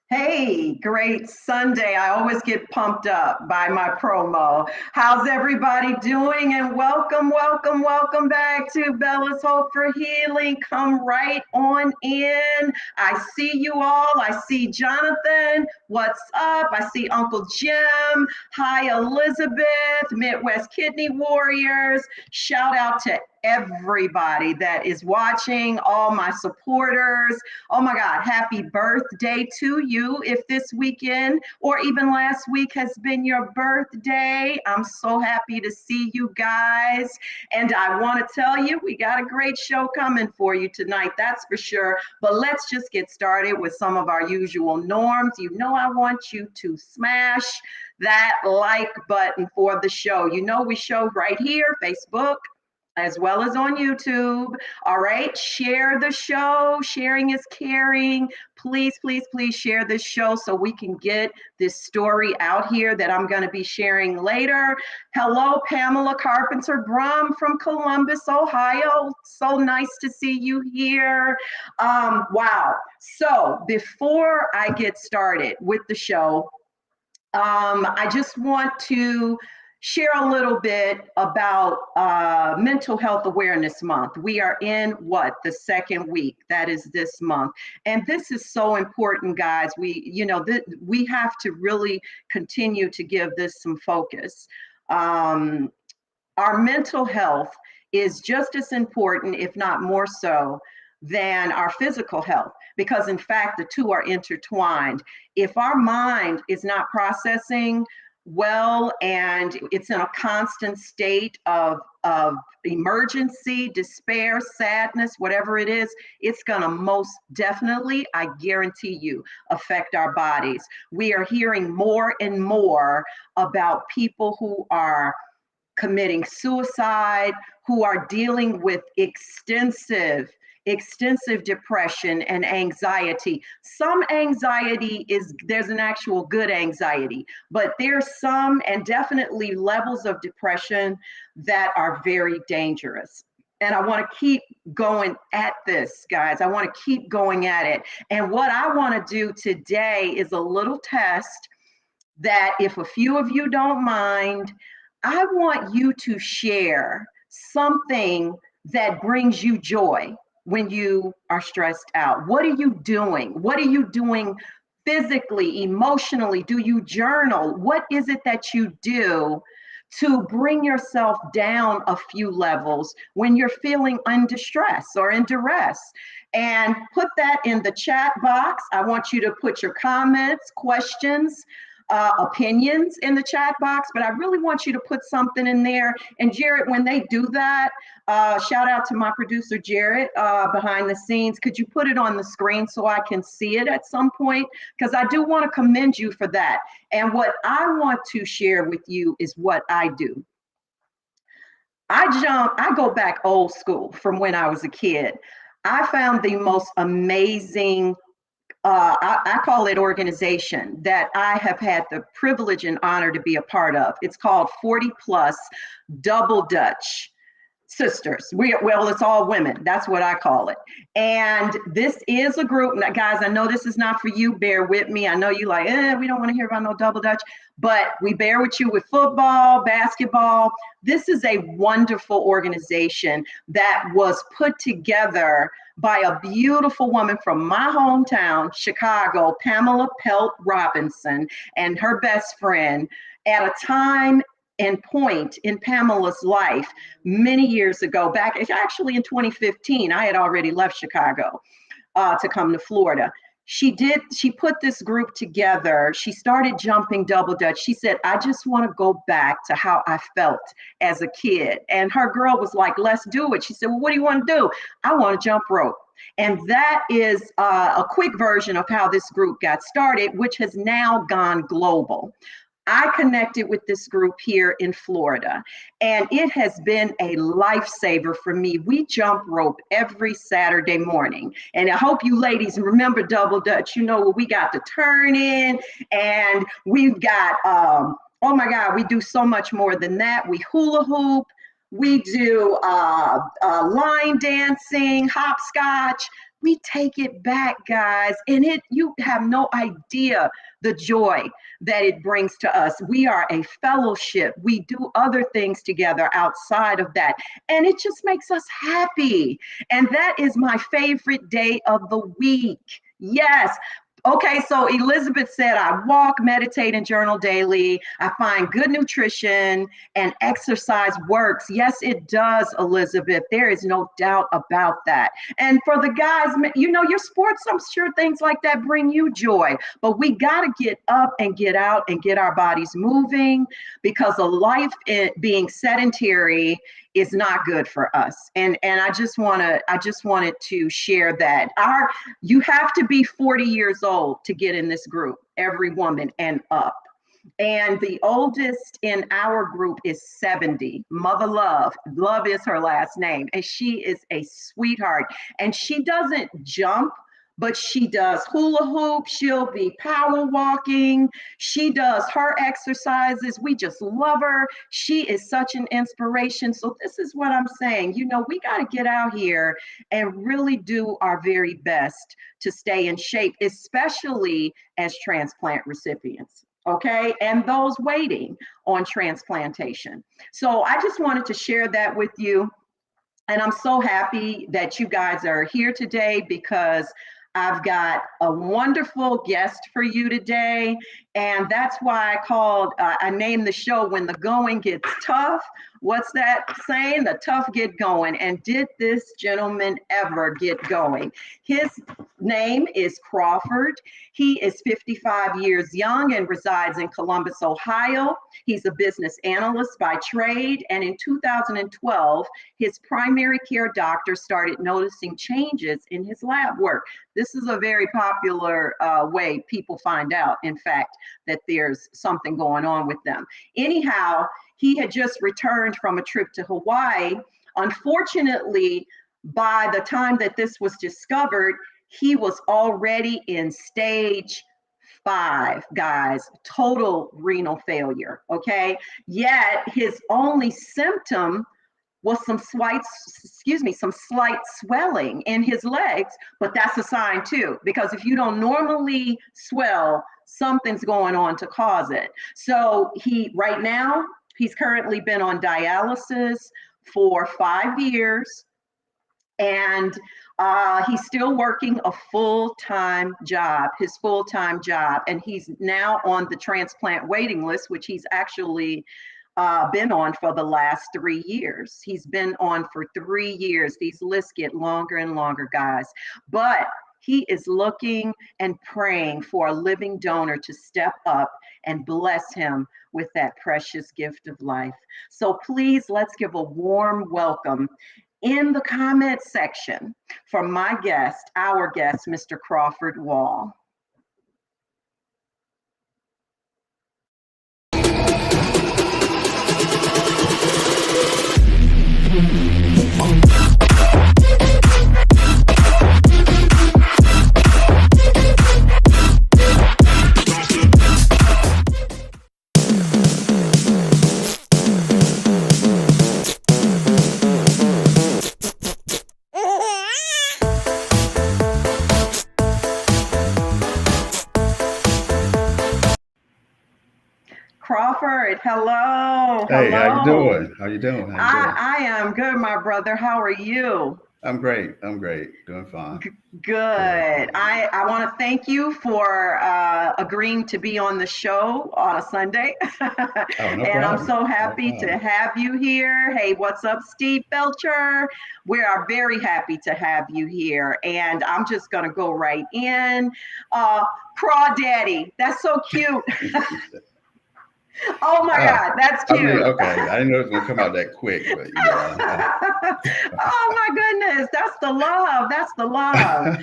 Hey, great Sunday. I always get pumped up by my promo. How's everybody doing? And welcome, welcome, welcome back to Bella's Hope for Healing. Come right on in. I see you all. I see Jonathan. What's up? I see Uncle Jim. Hi, Elizabeth, Midwest Kidney Warriors. Shout out to everybody that is watching, all my supporters. Oh my God, happy birthday to you. If this weekend or even last week has been your birthday, I'm so happy to see you guys. And I want to tell you, we got a great show coming for you tonight, that's for sure. But let's just get started with some of our usual norms. You know, I want you to smash that like button for the show. You know, we show right here, Facebook, as well as on YouTube. All right, share the show. Sharing is caring. Please, please, please share this show so we can get this story out here that I'm going to be sharing later. Hello, Pamela Carpenter Brum from Columbus, Ohio. So nice to see you here. Wow. So before I get started with the show, I just want to share a little bit about Mental Health Awareness Month. We are in the second week? That is this month. And this is so important, guys. We have to really continue to give this some focus. Our mental health is just as important, if not more so, than our physical health, because in fact, the two are intertwined. If our mind is not processing well, and it's in a constant state of emergency, despair, sadness, whatever it is, it's gonna most definitely, I guarantee you, affect our bodies. We are hearing more and more about people who are committing suicide, who are dealing with extensive depression and anxiety. Some anxiety there's an actual good anxiety, but there's some and definitely levels of depression that are very dangerous. And I want to keep going at this, guys. I want to keep going at it. And what I want to do today is a little test that, if a few of you don't mind, I want you to share something that brings you joy when you are stressed out. What are you doing? What are you doing physically, emotionally? Do you journal? What is it that you do to bring yourself down a few levels when you're feeling under stress or in duress? And put that in the chat box. I want you to put your comments, questions, opinions in the chat box, but I really want you to put something in there. And Jarrett, when they do that, shout out to my producer, Jarrett, behind the scenes. Could you put it on the screen so I can see it at some point? Because I do want to commend you for that. And what I want to share with you is what I do. I go back old school from when I was a kid. I found the most amazing I call it organization that I have had the privilege and honor to be a part of. It's called 40 Plus Double Dutch Sisters. Well, it's all women. That's what I call it. And this is a group. Now, guys, I know this is not for you. Bear with me. I know you like, we don't want to hear about no double dutch, but we bear with you with football, basketball. This is a wonderful organization that was put together by a beautiful woman from my hometown, Chicago, Pamela Pelt Robinson, and her best friend, at a time and point in Pamela's life many years ago, back actually in 2015. I had already left Chicago to come to Florida. she put this group together. She started jumping double dutch. She said, I just want to go back to how I felt as a kid. And her girl was like, let's do it. She said, well, what do you want to do? I want to jump rope. And that is a quick version of how this group got started, which has now gone global. I connected with this group here in Florida, and it has been a lifesaver for me. We jump rope every Saturday morning, and I hope you ladies remember double dutch. You know, we got the turn in, and we've got, oh my God, we do so much more than that. We hula hoop, we do line dancing, hopscotch. We take it back, guys, and you have no idea the joy that it brings to us. We are a fellowship. We do other things together outside of that, and it just makes us happy. And that is my favorite day of the week. Yes. Okay, so Elizabeth said, I walk, meditate, and journal daily. I find good nutrition and exercise works. Yes, it does, Elizabeth. There is no doubt about that. And for the guys, you know, your sports, I'm sure things like that bring you joy. But we got to get up and get out and get our bodies moving, because a life being sedentary is not good for us. And I just wanted to share that. You have to be 40 years old to get in this group, every woman and up. And the oldest in our group is 70, Mother Love. Love is her last name. And she is a sweetheart. And she doesn't jump, but she does hula hoop. She'll be power walking. She does her exercises. We just love her. She is such an inspiration. So this is what I'm saying. You know, we got to get out here and really do our very best to stay in shape, especially as transplant recipients. Okay, and those waiting on transplantation. So I just wanted to share that with you. And I'm so happy that you guys are here today, because I've got a wonderful guest for you today. And that's why I named the show When the Going Gets Tough. What's that saying? The tough get going. And did this gentleman ever get going? His name is Crawford. He is 55 years young and resides in Columbus, Ohio. He's a business analyst by trade. And in 2012, his primary care doctor started noticing changes in his lab work. This is a very popular way people find out, in fact, that there's something going on with them. Anyhow, he had just returned from a trip to Hawaii. Unfortunately, by the time that this was discovered, he was already in stage 5, guys, total renal failure, okay? Yet his only symptom was some slight swelling in his legs, but that's a sign too, because if you don't normally swell, something's going on to cause it. So right now, he's currently been on dialysis for 5 years, and he's still working a full-time job, and he's now on the transplant waiting list, which he's actually been on for the last 3 years. He's been on for 3 years. These lists get longer and longer, guys. But he is looking and praying for a living donor to step up and bless him with that precious gift of life. So please, let's give a warm welcome in the comment section for my guest, our guest, Mr. Crawford Wall. Crawford, hello. Hey, how you Hello. doing? How you doing? How you doing? I am good, my brother. How are you? I'm great. I'm great. Doing fine. Good. Doing fine. I want to thank you for agreeing to be on the show on a Sunday. Oh, no And I'm problem. so No happy to problem. have you here. Hey, what's up, Steve Belcher? We are very happy to have you here. And I'm just going to go right in. Uh, Crawdaddy, that's so cute. Oh my Ah, God, that's I mean, cute. okay. I didn't know it was gonna come out that quick, but yeah. Oh my goodness, that's the love. That's the love.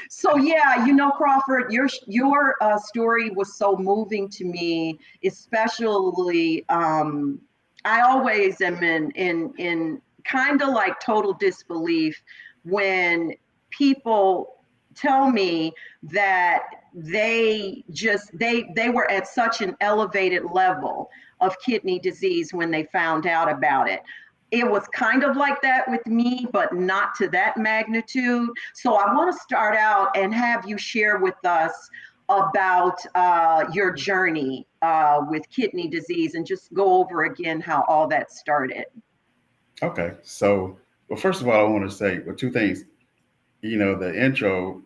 So yeah, Crawford, your story was so moving to me, especially. I always am in kind of like total disbelief when people tell me that they were at such an elevated level of kidney disease when they found out about it. It was kind of like that with me, but not to that magnitude. So I want to start out and have you share with us about your journey with kidney disease and just go over again how all that started. Okay. So, well, first of all, I want to say well, two things. The intro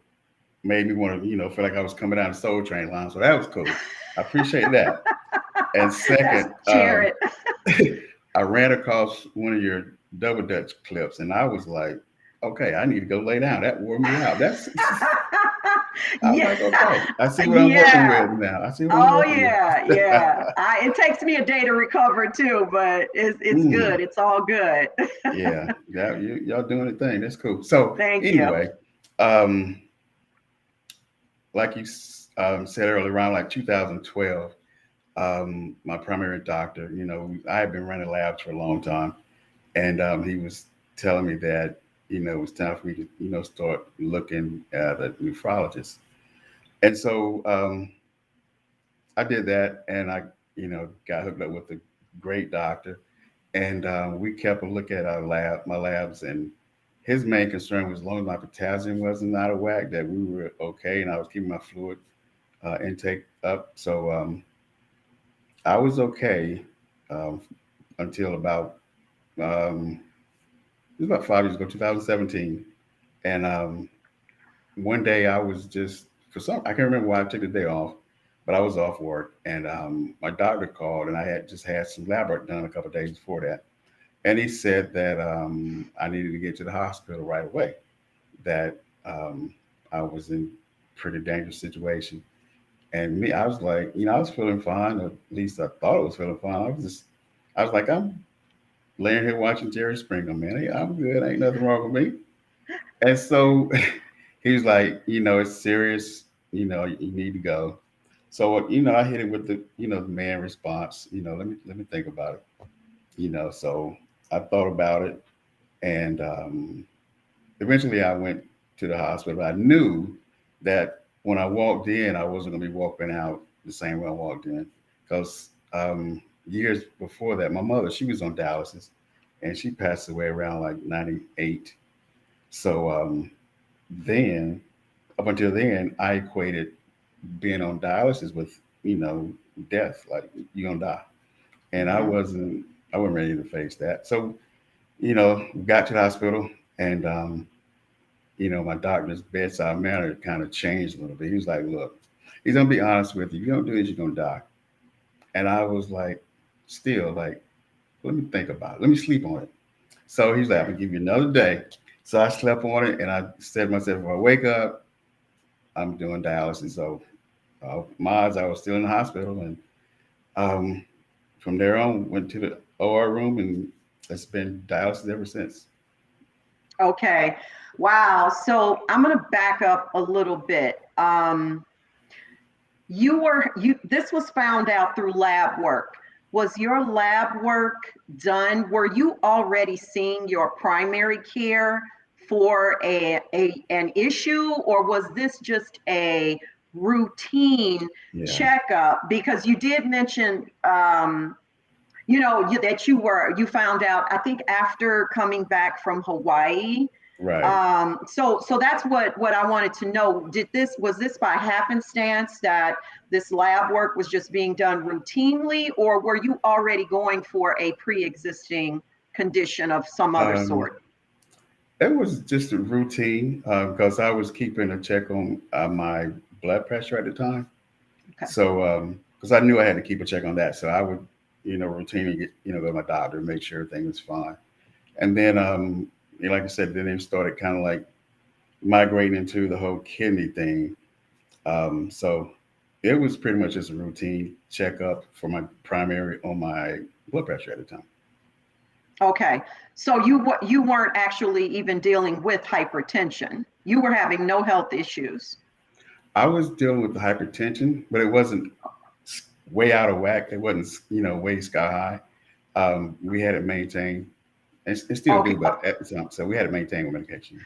made me want to, feel like I was coming down the Soul Train line. So that was cool. I appreciate that. And That's second, Jared. I ran across one of your double dutch clips, and I was like, okay, I need to go lay down. That wore me out. That's I was Yeah, like, okay, I see what I'm working yeah. with now. I see what I'm Oh working yeah, with. yeah. It takes me a day to recover too, but it's Mm, good. It's all good. yeah, y'all doing the thing. That's cool. So Thank you. anyway, um, like you said earlier, around like 2012, my primary doctor, I had been running labs for a long time, and he was telling me that it was time for me to start looking at a nephrologist. And so I did that, and I got hooked up with a great doctor, and we kept a look at my labs, and his main concern was as long as my potassium wasn't out of whack, that we were okay, and I was keeping my fluid intake up. So I was okay um, until um, it was about 5 years ago, 2017, and one day I was just for some I can't remember why I took the day off, but I was off work, and my doctor called, and I had just had some lab work done a couple of days before that, and he said that I needed to get to the hospital right away. That I was in pretty dangerous situation, and me, I was like, I was feeling fine. Or at least I thought I was feeling fine. I was like, I'm laying here watching Jerry Springer, man. Hey, I'm good. Ain't nothing wrong with me. And so he was like, it's serious. You need to go. So I hit it with the man response. Let me think about it. So I thought about it, and eventually I went to the hospital. I knew that when I walked in, I wasn't going to be walking out the same way I walked in, because years before that, my mother, she was on dialysis, and she passed away around like 98. So then, up until then, I equated being on dialysis with death, like you're gonna die, and I Hmm. wasn't. I wasn't ready to face that. So got to the hospital, and my doctor's bedside manner kind of changed a little bit. He was like, "Look, he's gonna be honest with you. If you don't do this, you're gonna die." And I was like, still like, let me think about it. Let me sleep on it. So he's like, "I'm gonna give you another day." So I slept on it, and I said to myself, if I wake up, I'm doing dialysis. So my odds, I was still in the hospital, and um, from there on, went to the OR room, and it's been dialysis ever since. Okay. Wow. So I'm going to back up a little bit. This was found out through lab work. Was your lab work done? Were you already seeing your primary care for an issue, or was this just a routine Yeah, checkup? Because you did mention, that you found out, I think, after coming back from Hawaii. right. So that's what I wanted to know. Was this by happenstance that this lab work was just being done routinely, or were you already going for a pre-existing condition of some other Um, sort? It was just a routine because I was keeping a check on my blood pressure at the time. Okay. So, because I knew I had to keep a check on that, so I would, routinely get, go to my doctor, make sure everything was fine. And then, like I said, then it started kind of like migrating into the whole kidney thing. So it was pretty much just a routine checkup for my primary on my blood pressure at the time. Okay. So you weren't actually even dealing with hypertension. You were having no health issues. I was dealing with the hypertension, but it wasn't way out of whack. It wasn't, way sky high. We had it maintained and still Okay. do, but at the time, so we had to maintain medication.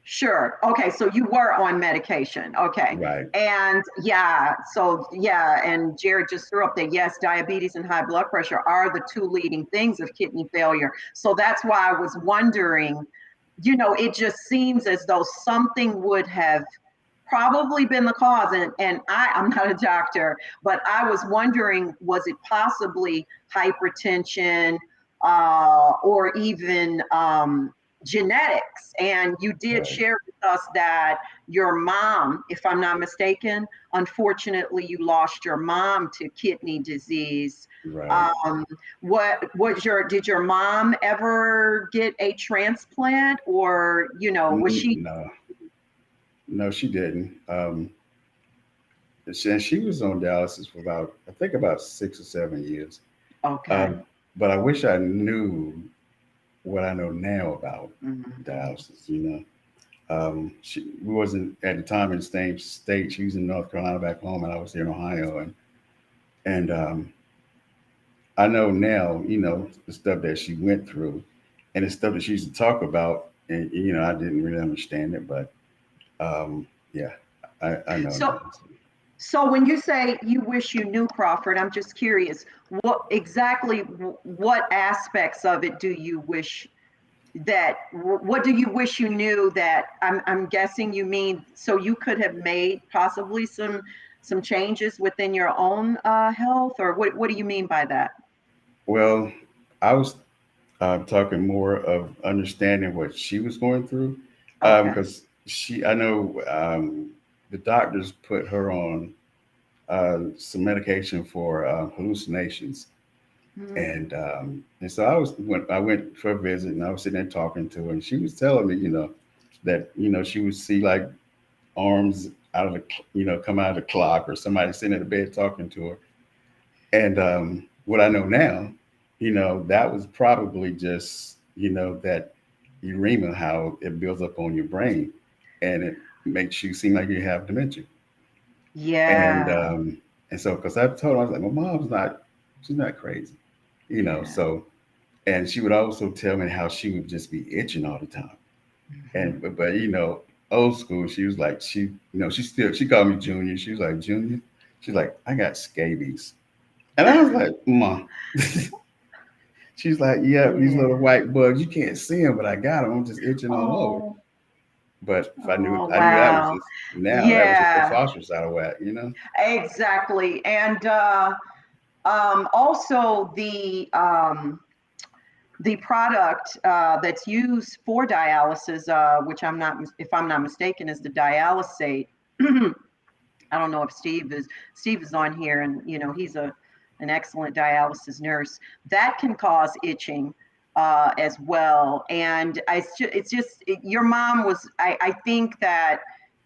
Sure. Okay. So you were on medication. Okay. Right. And yeah, so yeah, and Jared just threw up that yes, diabetes and high blood pressure are the two leading things of kidney failure. So that's why I was wondering, it just seems as though something would have probably been the cause. And I'm not a doctor, but I was wondering, was it possibly hypertension or even genetics? And you did Right. share with us that your mom, if I'm not mistaken, unfortunately, you lost your mom to kidney disease. Right. Um, did your mom ever get a transplant, or was she? No, no, she didn't. And she was on dialysis for about, I think, about 6 or 7 years. Okay. Um, but I wish I knew what I know now about Mhm. dialysis. We wasn't at the time in the same state. She was in North Carolina back home, and I was here in Ohio, and I know now, the stuff that she went through, and the stuff that she used to talk about, and I didn't really understand it, but yeah, I know So, now. so when you say you wish you knew Crawford, I'm just curious, what aspects of it do you wish what do you wish you knew that I'm guessing you mean so you could have made possibly some changes within your own health, or what do you mean by that? Well, I was talking more of understanding what she was going through, Okay. because I know the doctors put her on some medication for hallucinations, Mm. and so when I went for a visit, and I was sitting there talking to her, and she was telling me, that she would see like arms out of the come out of the clock, or somebody sitting at the bed talking to her, and what I know now, that was probably just, that urema, how it builds up on your brain, and it makes you seem like you have dementia. And Yeah. and so, because I told her, I was like, my mom's not, she's not crazy, Yeah. So, and she would also tell me how she would just be itching all the time. Mhm. But old school, she was like, she called me Junior. She was like, Junior. She's like, I got scabies. And I was like, Mom. She's like, yeah, these little Yeah. white bugs, you can't see them, but I got them. I'm just itching all over. Oh, But if oh, I knew that was wow. just now, that was just the Yeah, phosphorus out of whack. exactly. And also the product that's used for dialysis, which if I'm not mistaken, is the dialysate. I don't know if Steve is on here, and he's an excellent dialysis nurse. That can cause itching as well, and your mom was. I think that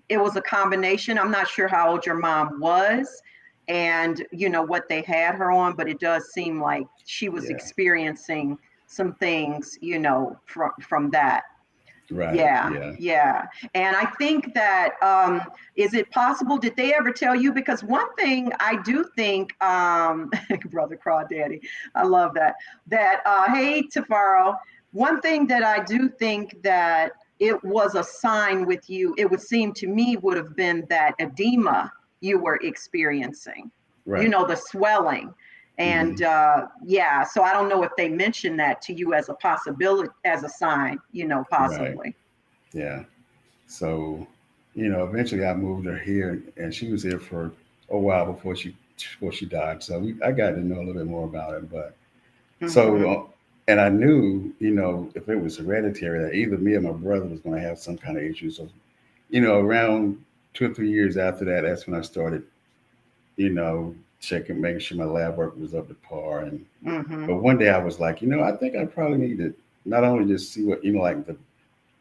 it was a combination. I'm not sure how old your mom was, and what they had her on, but it does seem like she was Yeah. experiencing some things, from that. Right. Yeah, Yeah. yeah. And I think that is it possible, did they ever tell you? Because one thing I do think, Brother Crawdaddy, I love that. Hey Tafaro, one thing that I do think that it was a sign with you, it would seem to me would have been that edema you were experiencing, Right. the swelling. And Hmm. yeah, so I don't know if they mentioned that to you as a possibility, as a sign, Right. possibly. Yeah. So, eventually I moved her here, and she was here for a while before she died. So I got to know a little bit more about it. But so Hmm. And I knew, if it was hereditary, that either me or my brother was going to have some kind of issue. So, around 2 or 3 years after that, that's when I started, checking, making sure my lab work was up to par. And Mm-hmm. but one day I was like, I think I probably need to not only just see what, like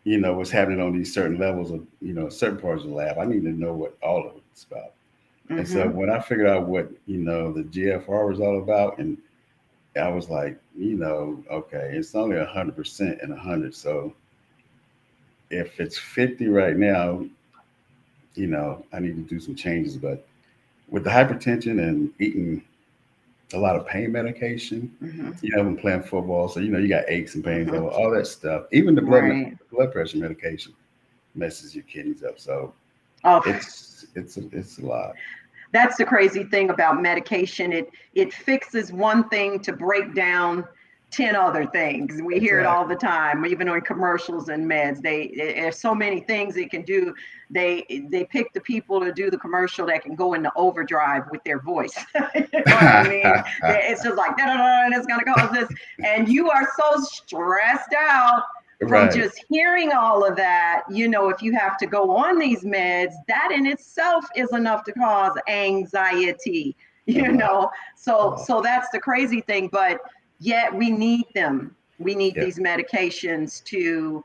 what's happening on these certain levels of, certain parts of the lab. I need to know what all of it's about. And so Mm-hmm. when I figured out what, the GFR was all about, and I was like, okay, it's only 100% and 100. So if it's 50 right now, I need to do some changes. But with the hypertension and eating a lot of pain medication, Mm-hmm. when playing football, so you got aches and pains, Mm-hmm. all that stuff. Even the Right. blood pressure medication messes your kidneys up. So Oh, it's a lot. that's the crazy thing about medication. It fixes one thing to break down 10 other things. We hear it all Exactly. the time, even on commercials and meds. There's so many things it can do. They pick the people to do the commercial that can go into overdrive with their voice. You know what I mean? It's just like, da, da, da, and it's going to cause this. And you are so stressed out from Right. just hearing all of that. If you have to go on these meds, that in itself is enough to cause anxiety. A you lot. know A so lot. so that's the crazy thing, but yet we need them. We need Yeah. these medications to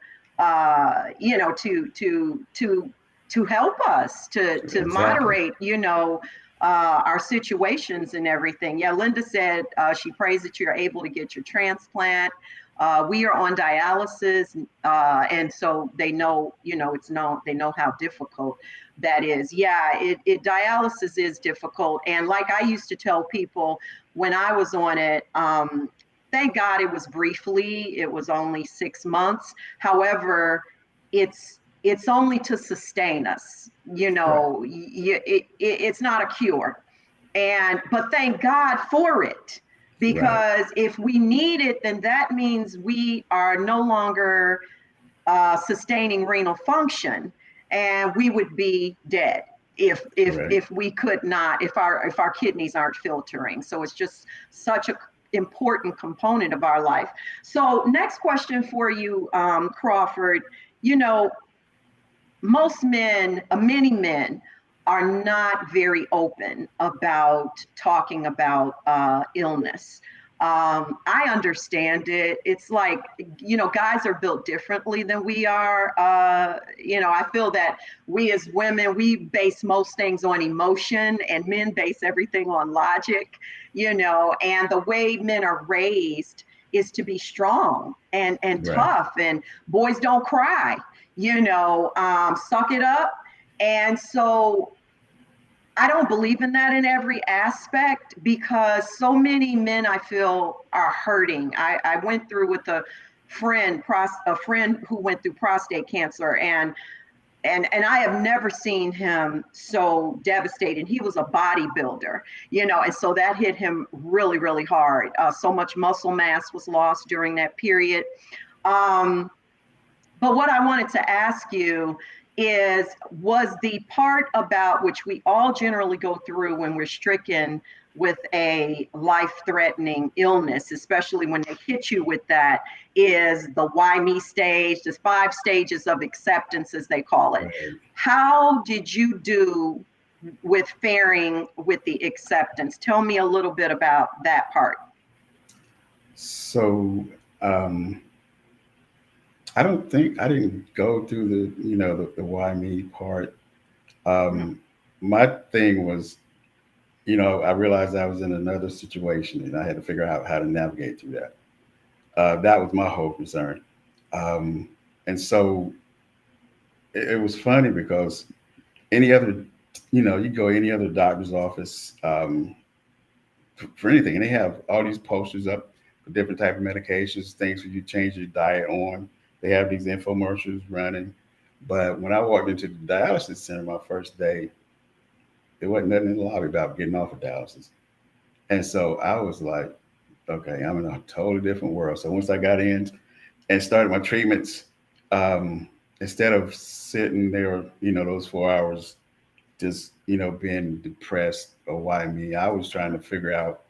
to help us to Exactly. moderate our situations and everything. Yeah, Linda said she prays that you're able to get your transplant. We are on dialysis, and so they know, they know how difficult that is. Yeah, dialysis is difficult, and like I used to tell people when I was on it, thank God it was briefly. It was only 6 months. However, it's only to sustain us. Right. It's not a cure, but thank God for it, Right. because if we need it, then that means we are no longer sustaining renal function, and we would be dead Correct. if we could not, if our kidneys aren't filtering. So it's just such a important component of our life. So next question for you, Crawford. You know, many men are not very open about talking about illness. I understand it. It's like, guys are built differently than we are. I feel that we as women, we base most things on emotion, and men base everything on logic, and the way men are raised is to be strong and Right. tough, and boys don't cry, suck it up. And so I don't believe in that in every aspect, because so many men I feel are hurting. I went through with a friend who went through prostate cancer, and I have never seen him so devastated. He was a bodybuilder, and so that hit him really, really hard. So much muscle mass was lost during that period. Um, but what I wanted to ask you is, was the part about which we all generally go through when we're stricken with a life-threatening illness, especially when they hit you with that, is the why me stage, the 5 stages of acceptance, as they call it. Right. How did you do with faring with the acceptance? Tell me a little bit about that part. So um, I don't think I didn't go through the why me part. Mhm. Um, my thing was, I realized I was in another situation and I had to figure out how to navigate through that. That was my whole concern. Um, and so it was funny because any other, you go any other doctor's office, for anything, and they have all these posters up for different type of medications, things for you to change your diet on. They have these infomercials running. But when I walked into the dialysis center my first day, there wasn't nothing in the lobby about getting off of dialysis. And so I was like, okay, I'm in a totally different world. So once I got in and started my treatments, um, instead of sitting there, those 4 hours, just, being depressed or why me, I was trying to figure out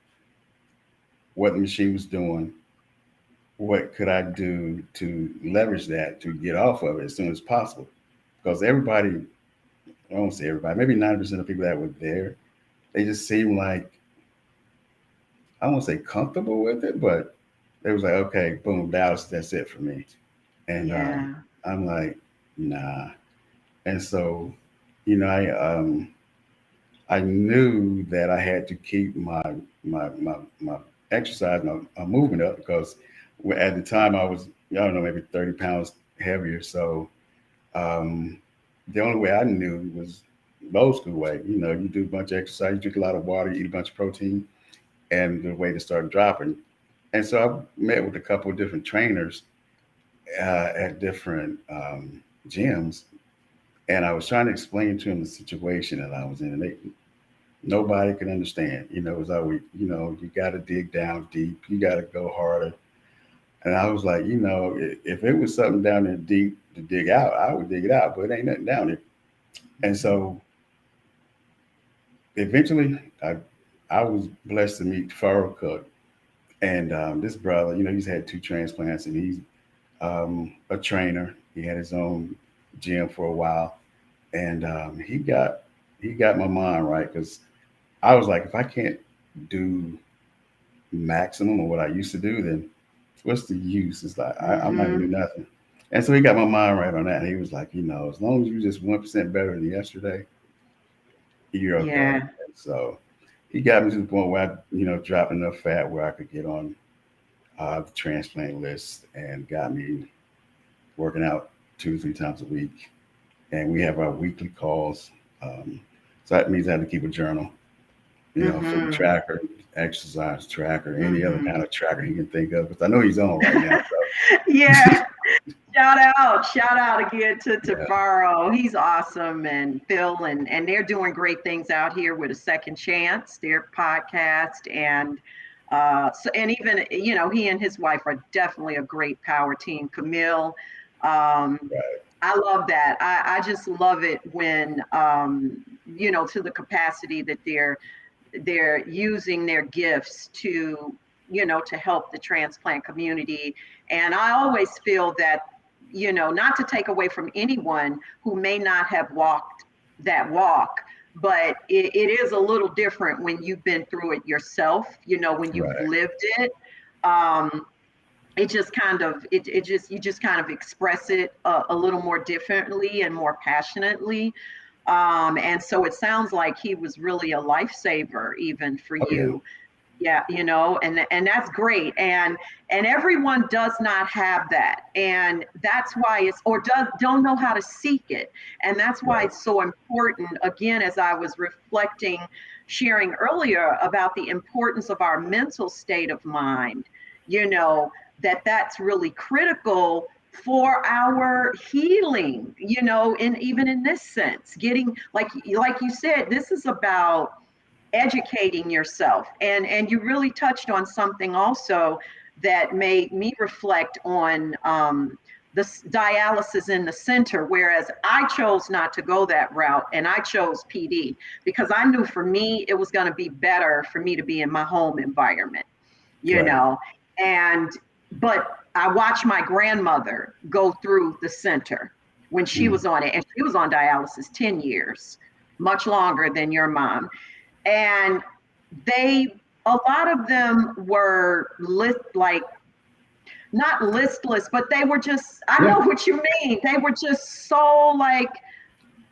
what the machine was doing, what could I do to leverage that to get off of it as soon as possible? Because everybody, I won't say everybody, maybe 90% of people that were there, they just seemed like, I won't say comfortable with it, but they was like, okay, boom, Dallas, that's it for me. And Yeah. I'm like, nah. And so, you know, I knew that I had to keep my exercise, my movement up because at the time I was, I don't know, maybe 30 pounds heavier. So um, the only way I knew was the old school way. You know, you do a bunch of exercise, you drink a lot of water, you eat a bunch of protein, and the way to start dropping. And so I met with a couple of different trainers at different gyms, and I was trying to explain to them the situation that I was in, and nobody could understand. You know, it was always, you know, you got to dig down deep, you got to go harder. And I was like, you know, if it was something down there deep to dig out, I would dig it out, but it ain't nothing down there. And so eventually, I was blessed to meet Farrell Cook, and this brother, you know, he's had two transplants, and he's a trainer. He had his own gym for a while, and he got my mind right because I was like, if I can't do maximum of what I used to do, then what's the use? It's like I'm not gonna do Mm-hmm. nothing. And so he got my mind right on that. And he was like, you know, as long as you just 1% better than yesterday, you're okay. Yeah. And so he got me to the point where I, you know, dropped enough fat where I could get on the transplant list and got me working out 2 to 3 times a week. And we have our weekly calls. Um, so that means I have to keep a journal, you know, food Mm-hmm. tracker, exercise tracker, any other Mm-hmm. kind of tracker he can think of. Because I know he's on right now. Yeah. Shout out again to Yeah, Faro. He's awesome, and Phil, and they're doing great things out here with a second chance, their podcast, and so, and even, you know, he and his wife are definitely a great power team. Camille, um, right, I love that. I just love it when, you know, to the capacity that they're using their gifts to, you know, to help the transplant community. And I always feel that, you know, not to take away from anyone who may not have walked that walk, but it is a little different when you've been through it yourself, you know, when you've right. lived it. um, it just kind of, it just, you just kind of express it a little more differently and more passionately. And so it sounds like he was really a lifesaver even for Oh yeah, you. Yeah, you know, and that's great. And everyone does not have that. And that's why it's, or don't know how to seek it. And that's why right, it's so important. Again, as I was reflecting, sharing earlier about the importance of our mental state of mind, you know, that's really critical for our healing, you know, and even in this sense, getting, like you said, this is about educating yourself. And you really touched on something also that made me reflect on, the dialysis in the center, whereas I chose not to go that route and I chose PD because I knew for me it was going to be better for me to be in my home environment, you right. know. And but I watched my grandmother go through the center when she Mm, was on it, and she was on dialysis 10 years, much longer than your mom. And they, a lot of them were like, not listless, but they were just, I yeah, know what you mean, they were just so like,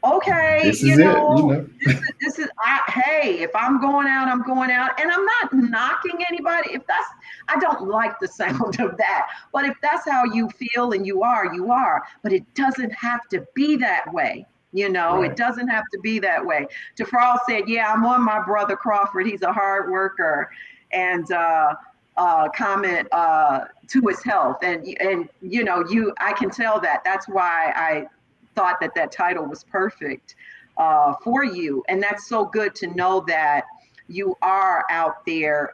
okay, this you is it. You know, know, this is hey, if I'm going out, I'm going out. And I'm not knocking anybody. If that's, I don't like the sound of that. But if that's how you feel and you are, you are. But it doesn't have to be that way. You know, it right. doesn't have to be that way. Tafral said, yeah, I'm on my brother Crawford. He's a hard worker. And comment to his health. And you know, I can tell that. That's why I thought that title was perfect for you. And that's so good to know that you are out there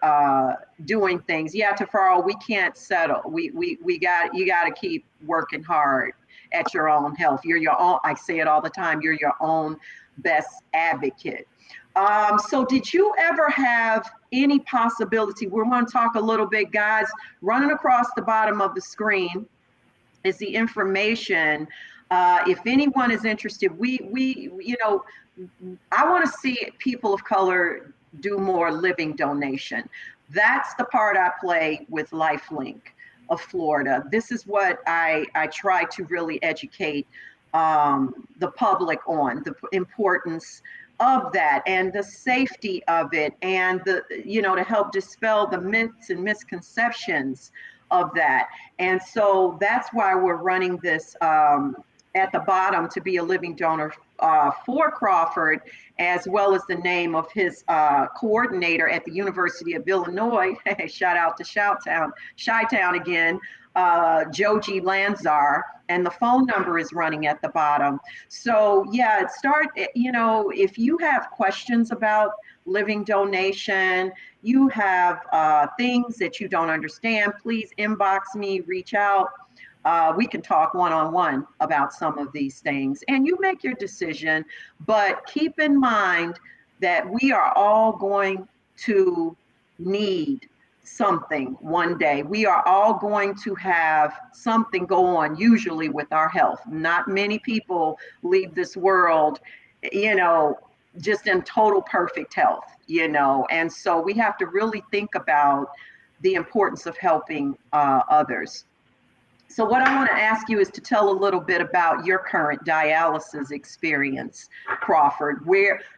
doing things. Yeah, Tafaro, we can't settle. We got, you got to keep working hard at your own health. You're your own. I say it all the time. You're your own best advocate. So did you ever have any possibility? We want to talk a little bit, guys. Running across the bottom of the screen is the information. If anyone is interested, I want to see people of color do more living donation. That's the part I play with LifeLink of Florida. This is what I try to really educate the public on the importance of that and the safety of it, and to help dispel the myths and misconceptions of that. And so that's why we're running this at the bottom to be a living donor for Crawford, as well as the name of his coordinator at the University of Illinois. Shout out to Chi-Town again, Joji Lanzar, and the phone number is running at the bottom. So yeah, if you have questions about living donation, you have things that you don't understand, please inbox me, reach out. We can talk one-on-one about some of these things, and you make your decision. But keep in mind that we are all going to need something one day. We are all going to have something go on, usually with our health. Not many people leave this world, just in total perfect health, and so we have to really think about the importance of helping others. So what I want to ask you is to tell a little bit about your current dialysis experience, Crawford.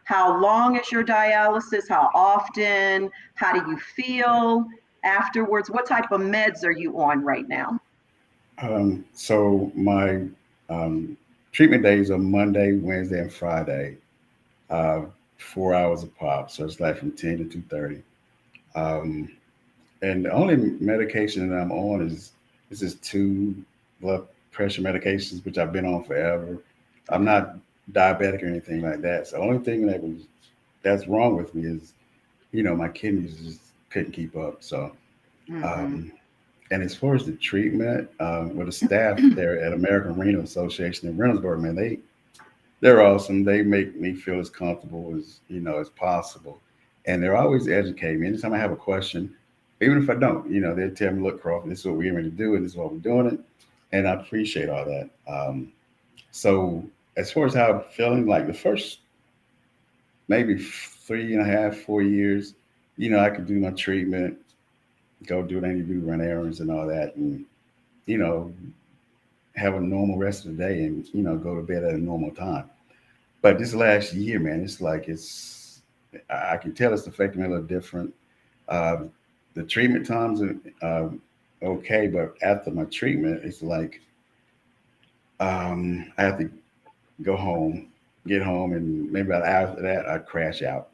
How long is your dialysis? How often? How do you feel afterwards? What type of meds are you on right now? So my treatment days are Monday, Wednesday, and Friday, uh, 4 hours apart. So it's like from 10 to 2:30. Um, and the only medication that I'm on is just two blood pressure medications, which I've been on forever. I'm Okay. not diabetic or anything like that. So the only thing that's wrong with me is, my kidneys just couldn't keep up. So Mm-hmm. um, and as far as the treatment, with the staff there at American Renal Association in Reynoldsburg, man, they're awesome. They make me feel as comfortable as as possible, and they're always educating me. Anytime I have a question, even if I don't, they tell me, "Look, Crawford, this is what we're going to do, and this is what we're doing it," and I appreciate all that. So as far as how I'm feeling, like the first maybe 3.5, 4 years, I could do my treatment, go do what I need to do, run errands and all that, and you know, have a normal rest of the day, and go to bed at a normal time. But this last year, man, it's like I can tell it's affecting me a little different. Uh, the treatment times are okay, but after my treatment, it's like I have to go home, get home, and maybe about after that, I crash out.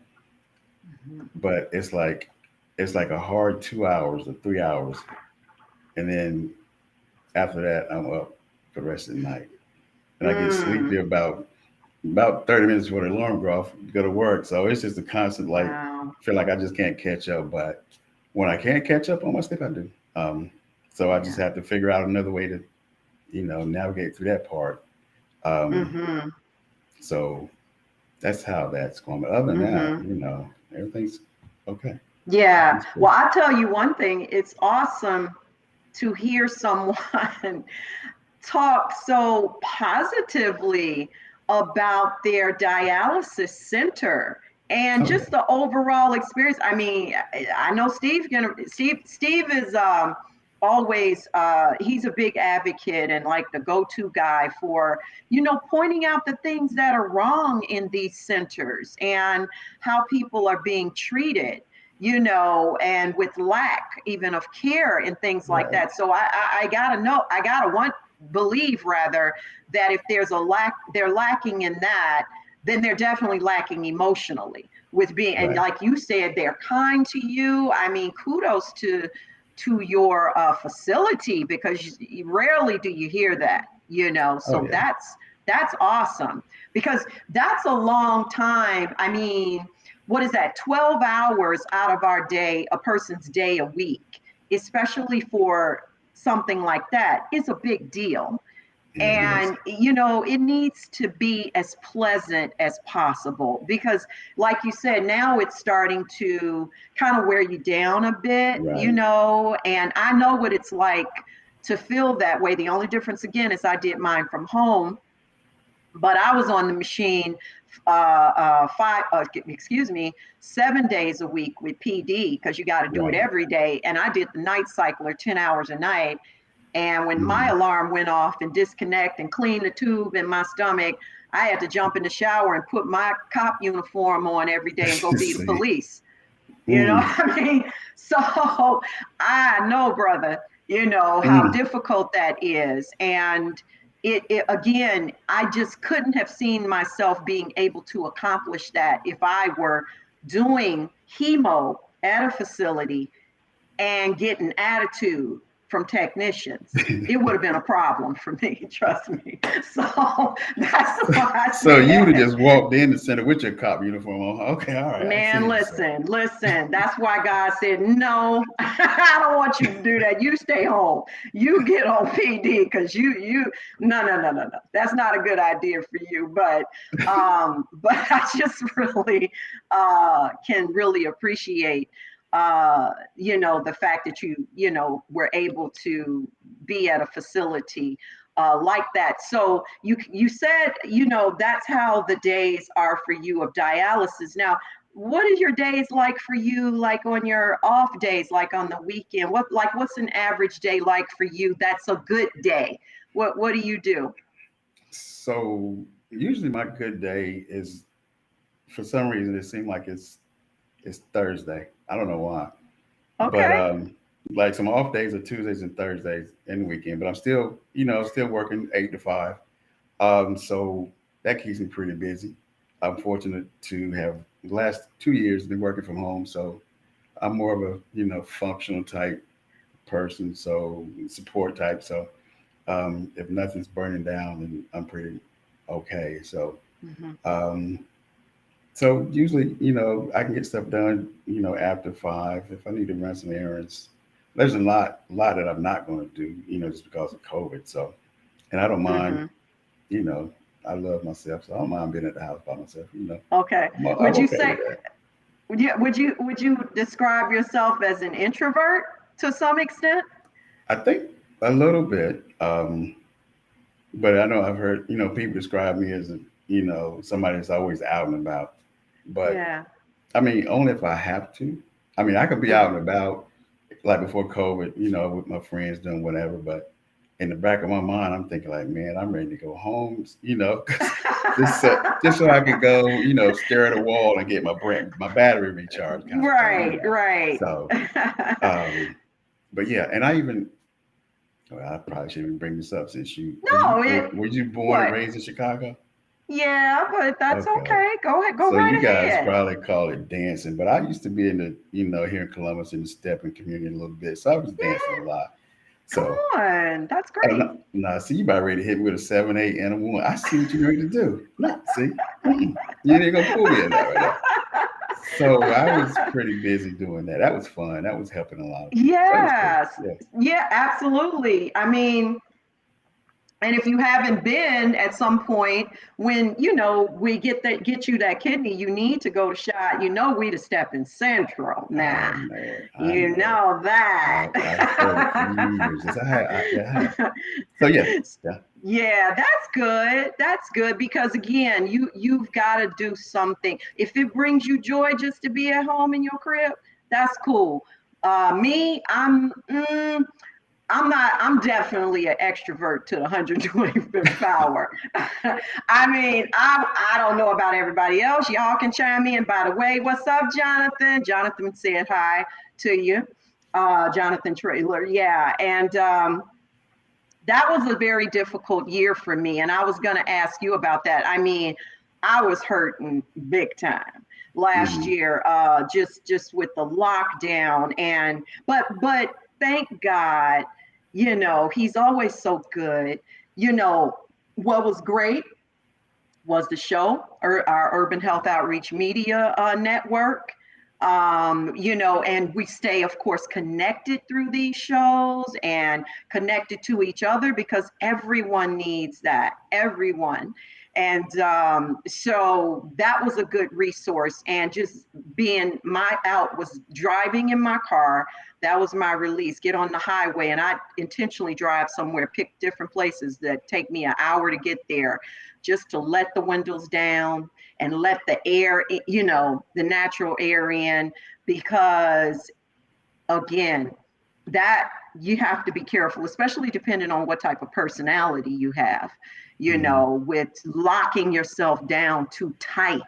Mhm. But it's like a hard 2 hours or 3 hours, and then after that, I'm up for the rest of the night, and I get sleepy Mm. about 30 minutes before the alarm go off, go to work. So it's just a constant, like, Wow. feel like I just can't catch up. But when I can't catch up on my sleep, I do. So I just Yeah. have to figure out another way to, navigate through that part. Um, Mm-hmm. so that's how that's going. But other than that, Mm-hmm. everything's okay. Yeah. Everything's Well, cool. I'll tell you one thing. It's awesome to hear someone talk so positively about their dialysis center and Oh, yeah. just the overall experience. I mean, I know Steve is always he's a big advocate and like the go-to guy for pointing out the things that are wrong in these centers and how people are being treated, and with lack even of care and things like Right. that. So I gotta know, I gotta want believe rather that if there's a lack, they're lacking in that, then they're definitely lacking emotionally with being, and Right. like you said, they're kind to you. I mean, kudos to your facility, because rarely do you hear that, Oh, so yeah. that's awesome, because that's a long time. I mean, what is that, 12 hours out of our day, a person's day a week, especially for something like that, is a big deal. Yeah, it is. And it needs to be as pleasant as possible, because like you said, now it's starting to kind of wear you down a bit, Right. and I know what it's like to feel that way. The only difference again is I did mine from home, but I was on the machine 7 days a week with PD, because you got to do it Right. every day, and I did the night cycle, or 10 hours a night. And when my Mhm. alarm went off and disconnect and clean the tube in my stomach, I had to jump in the shower and put my cop uniform on every day and go be the See. police. You know Mm, what I mean? So I know, brother, how mm. difficult that is. And it again, I just couldn't have seen myself being able to accomplish that if I were doing chemo at a facility and getting attitude from technicians. It would have been a problem for me, trust me. So that's why I So you would have said, just walked in the center with your cop uniform on. Okay, all right, I see man, what you're saying. listen. That's why God said, no, I don't want you to do that. You stay home. You get on PD, because no. That's not a good idea for you. But I just really can really appreciate the fact that were able to be at a facility like that. So you said, that's how the days are for you of dialysis. Now, what is your days like for you, like on your off days, like on the weekend? What's an average day like for you that's a good day? What do you do? So usually my good day is, for some reason it seems like it's Thursday. I don't know why, but Okay. like some off days are Tuesdays and Thursdays and the weekend. But I'm still still working 8 to 5. So that keeps me pretty busy. I'm fortunate to have the last 2 years been working from home, so I'm more of a functional type person, so support type. So if nothing's burning down, then I'm pretty okay. Hmm. Um, so usually, I can get stuff done, after 5 if I need to run some errands. There's a lot that I'm not going to do, just because of COVID. So, and I don't mind, Hmm. you know, I love myself, so I don't mind being at the house by myself. Okay. I'm Would you okay say, with that. would you describe yourself as an introvert to some extent? I think a little bit, but I know I've heard, people describe me as, somebody that's always out and about. But Yeah. I mean, only if I have to. I mean, I could be out and Hmm. about, like before COVID, with my friends doing whatever. But in the back of my mind, I'm thinking like, man, I'm ready to go home, 'cause just so I could go, stare at a wall and get my battery recharged, kind of thing. Right, right. So, um, but yeah, and I even, well, I probably shouldn't even bring this up since you No, were you born and what? raised in Chicago? Yeah, but that's Okay. okay. Go ahead, go So you right guys ahead. probably call it dancing, but I used to be in the, here in Columbus in the stepping community a little bit. So I was dancing a Yeah, lot. come So, on. That's oh, great. no, no, see, you about ready to hit me with a 7, 8, and a 1. I see what you're ready to do. No, see, you ain't gonna pull me in that right now. So I was pretty busy doing that. That was fun. That was helping a lot of people. So that was cool. Yes. Yeah. Yeah, absolutely. I mean, and if you haven't been at some point when we get you that kidney, you need to go to shot. We the stepping central I now. know it. I You know it. know that. I've heard a few years. Yes, I have. So yeah, yeah. Yeah, that's good. That's good, because again, you've got to do something. If it brings you joy just to be at home in your crib, that's cool. Me, I'm not. I'm definitely an extrovert to the 125th power. I mean, I don't know about everybody else. Y'all can chime in. By the way, what's up, Jonathan? Jonathan said hi to you, Jonathan Trailer. Yeah, and that was a very difficult year for me. And I was going to ask you about that. I mean, I was hurting big time last Mhm. year, just with the lockdown. And but thank God, he's always so good. What was great was the show, or our Urban Health Outreach Media Network. And we stay, of course, connected through these shows and connected to each other because everyone needs that, everyone. And so that was a good resource. And just being my out was driving in my car. That was my release. Get on the highway, and I intentionally drive somewhere, pick different places that take me an hour to get there, just to let the windows down and let the air, the natural air in, because again, that you have to be careful, especially depending on what type of personality you have, with locking yourself down too tight,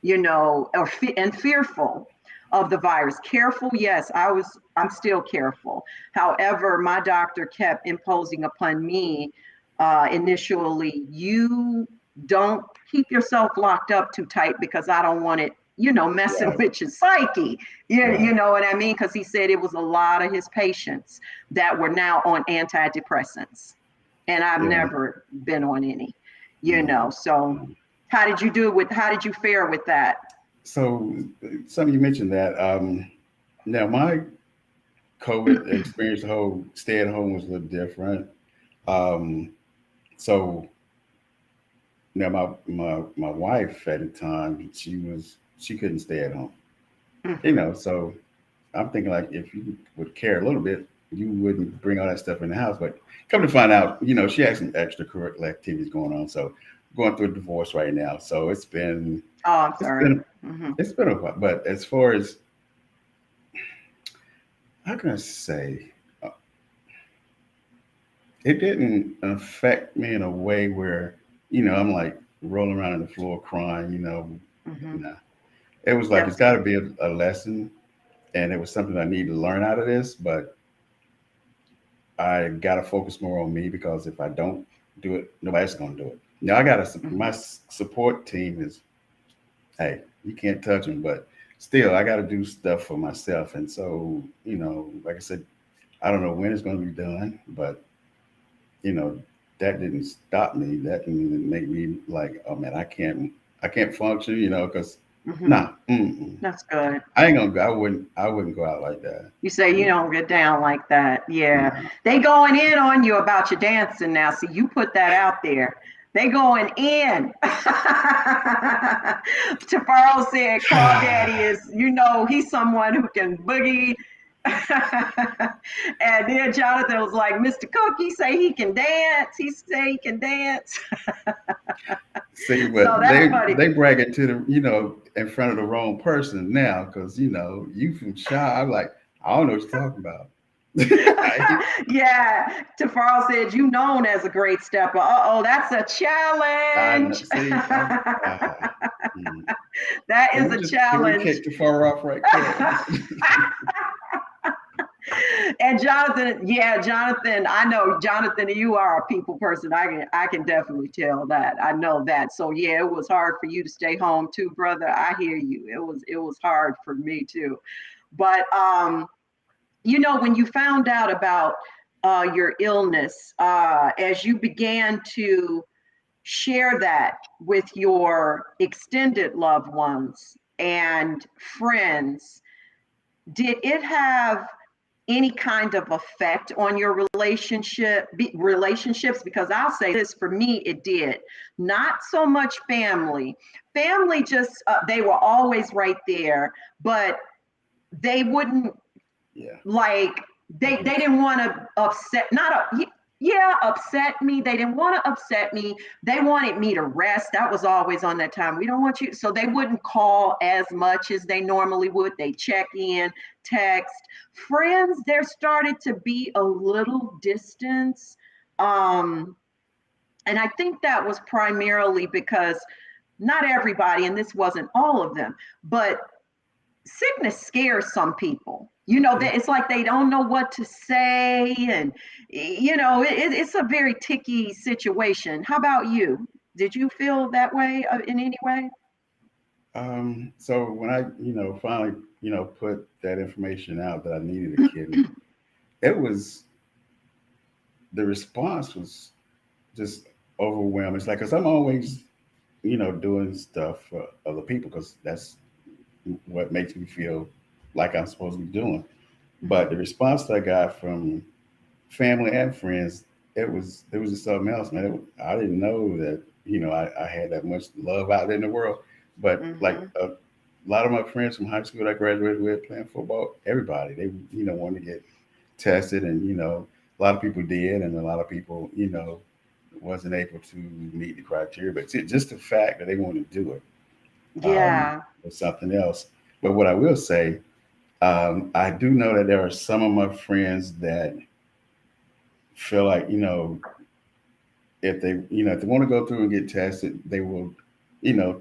and fearful of the virus. Careful, yes, I'm still careful. However, my doctor kept imposing upon me initially, you don't keep yourself locked up too tight because I don't want it, messing Right. with your psyche. You Right. know what I mean? Because he said it was a lot of his patients that were now on antidepressants. And I've Yeah. never been on any, No. So No. how did you fare with that? So, something you mentioned that. Now, my COVID experience, the whole stay at home was a little different. Um, so now my wife at the time, she couldn't stay at home. Mm-hmm. So I'm thinking like if you would care a little bit, you wouldn't bring all that stuff in the house. But come to find out, she has some extracurricular activities going on. So going through a divorce right now. So Oh, I'm it's sorry. been Mm-hmm. it's been a while. But as far as how can I say, uh, it didn't affect me in a way where I'm like rolling around on the floor crying. Mm-hmm. Nah. It was like it's That's got to good. be a lesson, and it was something I need to learn out of this. But I got to focus more on me because if I don't do it, nobody's going to do it. Now I got my Mm-hmm. support team is, hey, you can't touch them, but still I got to do stuff for myself. And so, like I said, I don't know when it's going to be done, but you know, that didn't stop me. That didn't make me like, oh man, I can't function, because Mm-hmm. nah, mm-mm. That's good. I ain't gonna go. I wouldn't go out like that. You say you Mm, don't get down like that. Yeah. nah. They going in on you about your dancing now. See, you put that out there. They going in. Tafaro said Crawdaddy is, he's someone who can boogie. And then Jonathan was like, Mr. Cookie say he can dance. He say he can dance. See, So but that's they funny. they brag it to the in front of the wrong person now because you from Shy. I'm like, I don't know what you're talking about. I, Yeah, Tafaro said, you known as a great stepper. Uh-oh, that's a challenge. see. Mm. That Can is we a just can we challenge. kick the far off right quick? And Jonathan, yeah, Jonathan, I know Jonathan, you are a people person. I can definitely tell that. I know that. So yeah, it was hard for you to stay home too, brother. I hear you. It was hard for me too. But when you found out about your illness, as you began to share that with your extended loved ones and friends, did it have any kind of effect on your relationships? Because I'll say this, for me it did. Not so much family, just they were always right there, but they wouldn't, Yeah, like, I they get you. didn't want to upset, not a, yeah, upset me. They didn't want to upset me. They wanted me to rest. That was always on that time. We don't want you. So they wouldn't call as much as they normally would. They check in, text. Friends, there started to be a little distance. Um, and I think that was primarily because not everybody, and this wasn't all of them, but sickness scares some people. Yeah. That it's like they don't know what to say, and it's a very ticky situation. How about you? Did you feel that way in any way? So when I finally put that information out that I needed a kidney, it was the response was just overwhelming. It's like because I'm always doing stuff for other people because that's what makes me feel like I'm supposed to be doing. But the response that I got from family and friends, it was just something else, man. I didn't know that I had that much love out there in the world. But like Mm-hmm. a lot of my friends from high school that I graduated with playing football, everybody they wanted to get tested, and a lot of people did, and a lot of people wasn't able to meet the criteria. But just the fact that they wanted to do it Yeah. was something else. But what I will say, I do know that there are some of my friends that feel like if they want to go through and get tested, they will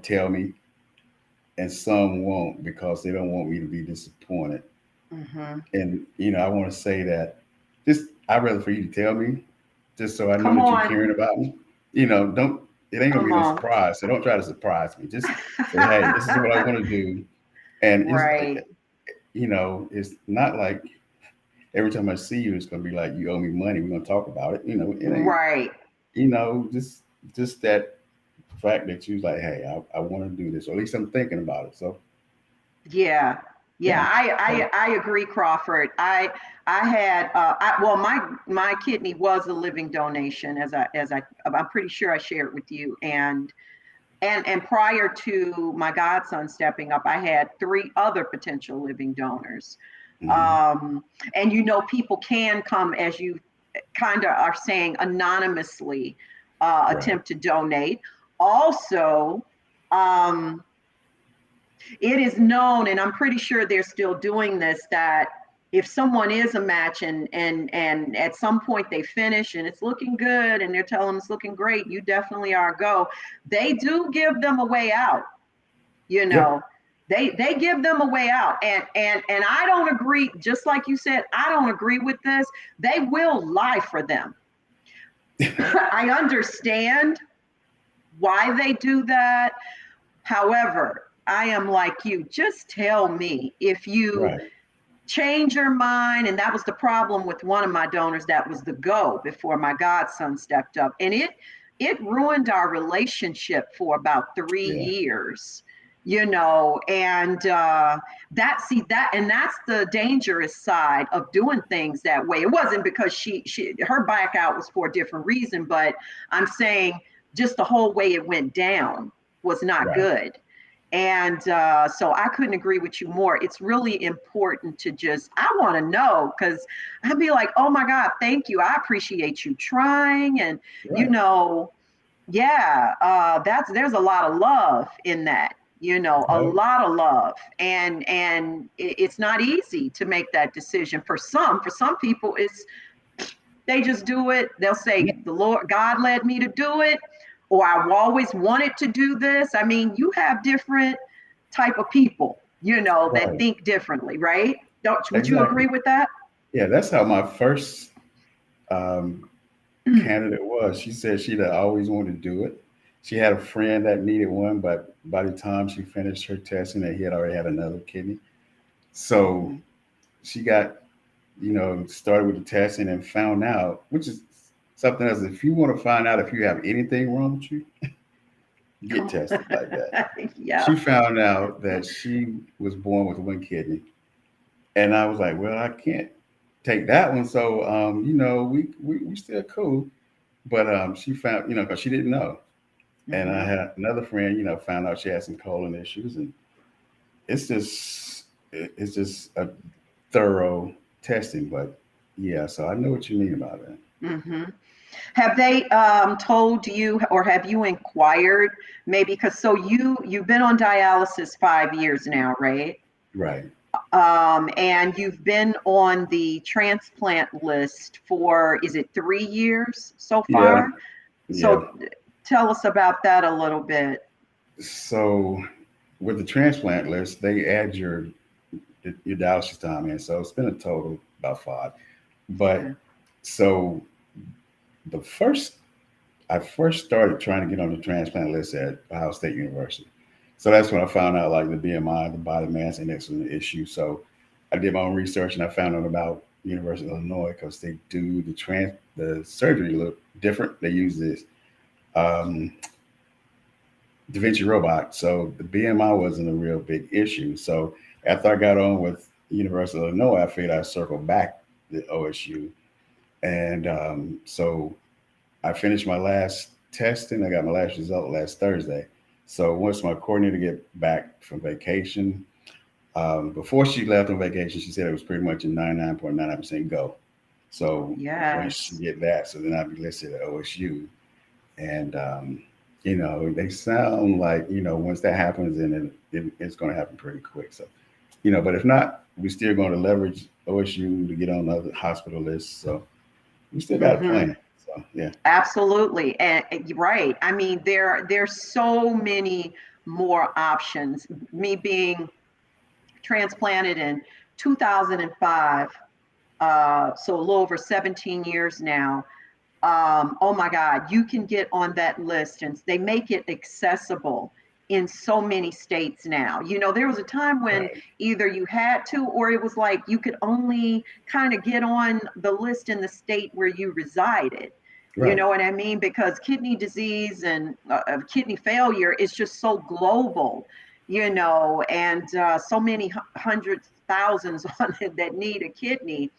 tell me, and some won't because they don't want me to be disappointed. Mm-hmm. And I want to say that just I'd rather for you to tell me, just so I know Come that you're on. caring about me. Don't it ain't gonna Come be no on. surprise. So don't try to surprise me. Just say, hey, this is what I want to do. And Right. it's not like every time I see you, it's gonna be like you owe me money. We're gonna talk about it. It ain't. Right. Just that fact that you was like, hey, I want to do this, or at least I'm thinking about it. So Yeah. Yeah, yeah. So I agree, Crawford. I had well, my kidney was a living donation, I'm pretty sure I shared with you, and prior to my godson stepping up, I had three other potential living donors. mhm, Um, and people can come, as you kind of are saying, anonymously right, attempt to donate. Also, um, it is known, and I'm pretty sure they're still doing this, that if someone is a match and at some point they finish and it's looking good and they're telling them it's looking great, you definitely are a go. They do give them a way out, you yeah, know. They give them a way out. And I don't agree, just like you said, I don't agree with this. They will lie for them. I understand why they do that. However, I am like you. Just tell me if you right, change your mind. And that was the problem with one of my donors. That was the go before my godson stepped up. And it ruined our relationship for about three yeah, years, and that's the dangerous side of doing things that way. It wasn't because her back out was for a different reason, but I'm saying just the whole way it went down was not right, good. And so I couldn't agree with you more. It's really important to I want to know, because I'd be like, oh my God, thank you. I appreciate you trying. And, you right. know, yeah, there's a lot of love in that, a Oh, lot of love. And it's not easy to make that decision. For some people, they just do it. They'll yeah, say, the Lord, God led me to do it, or I've always wanted to do this. I mean, you have different type of people, that right, think differently, right? Would you exactly. agree with that? Yeah, that's how my first um, candidate was. She said she'd always wanted to do it. She had a friend that needed one, but by the time she finished her testing, that he had already had another kidney. So Mhm. she got, started with the testing and found out, which is something else. If you want to find out if you have anything wrong with you, get Come tested like that. on. She Yep. found out that she was born with one kidney. And I was like, well, I can't take that one. So, we still cool. But she found, because she didn't know. And I Hmm. had another friend, found out she had some colon issues. And it's just a thorough testing. But yeah, so I know what you mean about that. Hmm. Have they told you, or have you inquired, maybe, because so you've been on dialysis 5 years now, right? Right. And you've been on the transplant list for, is it 3 years so Yeah. far? Yeah. So tell us about that a little bit. So with the transplant list, they add your dialysis time in. So it's been a total about 5. Okay. But so the first I first started trying to get on the transplant list at Ohio State University. So that's when I found out like the BMI, the body mass index, was an issue. So I did my own research and I found out about University of Illinois because they do the surgery a little different. They use this um, Da Vinci robot. So the BMI wasn't a real big issue. So after I got on with University of Illinois, I figured I'd circle back to OSU. And so I finished my last testing. I got my last result last Thursday. So once my coordinator get back from vacation, before she left on vacation, she said it was pretty much a 99.99% go. So once she Yes. get that, so then I'll be listed at OSU. And they sound like once that happens, then it's going to happen pretty quick. So but if not, we're still going to leverage OSU to get on other hospital lists. So we still got a Hmm. plan. So yeah. Absolutely. And you're right. I mean, there's so many more options. Me being transplanted in 2005, so a little over 17 years now. Oh my God, you can get on that list, and they make it accessible in so many states now. There was a time when Right. either you had to, or it was like you could only kind of get on the list in the state where you resided. You Right. know what I mean? Because kidney disease and kidney failure is just so global, and so many hundreds, thousands on it that need a kidney.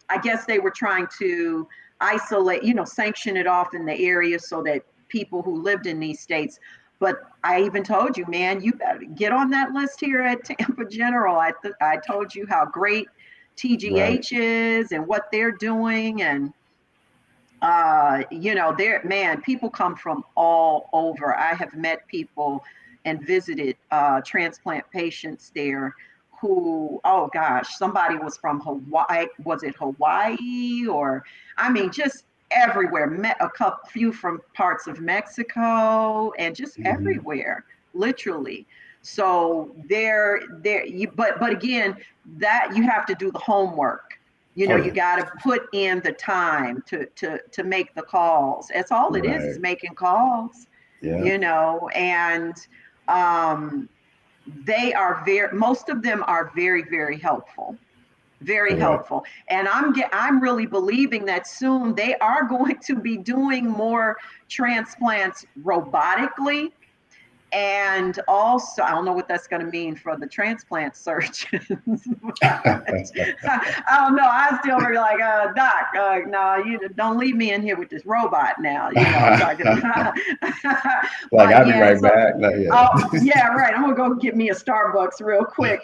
I guess they were trying to isolate, sanction it off in the area so that people who lived in these states. But I even told you, man, you better get on that list here at Tampa General. I told you how great Right. TGH is and what they're doing. And, there, man, people come from all over. I have met people and visited transplant patients there who, oh gosh, somebody was from Hawaii. Was it Hawaii? Or, I mean, just everywhere. Met a couple, few from parts of Mexico, and just Hmm. everywhere, literally. So but again, that you have to do the homework. Oh You yeah. got to put in the time to make the calls. That's all it is Right. making calls, Yeah. and um, most of them are very, very helpful, very Correct. helpful. And I'm really believing that soon they are going to be doing more transplants robotically. And also, I don't know what that's going to mean for the transplant surgeons, but I don't know. I still be like, Doc, no, you don't leave me in here with this robot now. I'm talking about. Like But I'll be yeah, right so back. Like, oh yeah. yeah, right. I'm gonna go get me a Starbucks real quick.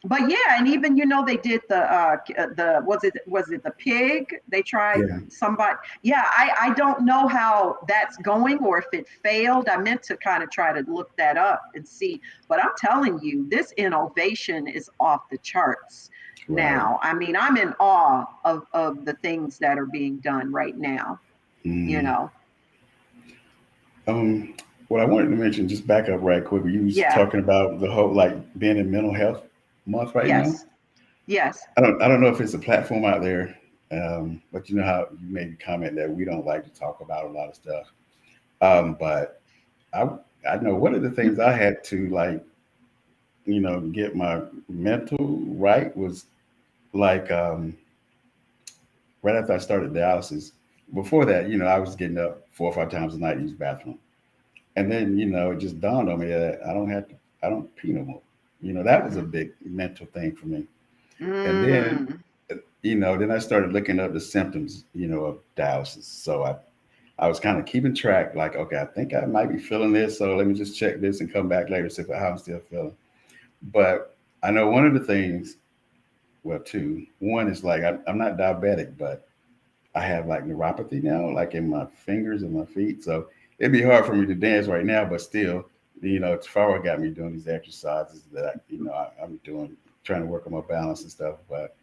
But yeah, and even they did the was it the pig? They tried Yeah. somebody. Yeah, I don't know how that's going or if it failed. I meant to kind of try to look that up and see, but I'm telling you, this innovation is off the charts Right. now. I mean, I'm in awe of the things that are being done right now, you Mm. know. Um, what I wanted to mention, just back up right quick. You was Yeah, talking about the whole like being in mental health month right now. yes, yes. I don't know if it's a platform out there, but you know how you made a comment that we don't like to talk about a lot of stuff. But I I know one of the things I had to like get my mental right was like right after I started dialysis. Before that, I was getting up 4 or 5 times a night to use the bathroom. And then, it just dawned on me that I don't pee no more. That was a big mental thing for me. And then, Mm. then I started looking up the symptoms, of dialysis. So I was kind of keeping track, like, okay, I think I might be feeling this. So let me just check this and come back later, see how I'm still feeling. But I know one of the things, well, two, one is like, I'm not diabetic, but I have like neuropathy now, like in my fingers and my feet. So it'd be hard for me to dance right now, but still, Tafara got me doing these exercises that I'm doing, trying to work on my balance and stuff. But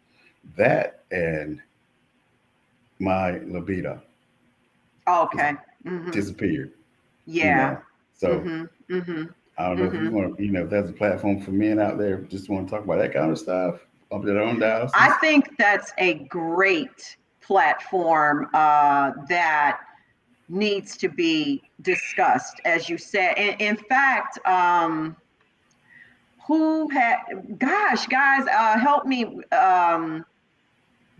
that and my libido has Okay. Mhm. disappeared, you Yeah. know. So Mhm. Mhm. I don't know if you Mhm. want, if there's a platform for men out there just want to talk about that kind of stuff of their own I dialysis. think that's a great platform that needs to be discussed, as you said. In fact, who had? Gosh, guys, help me.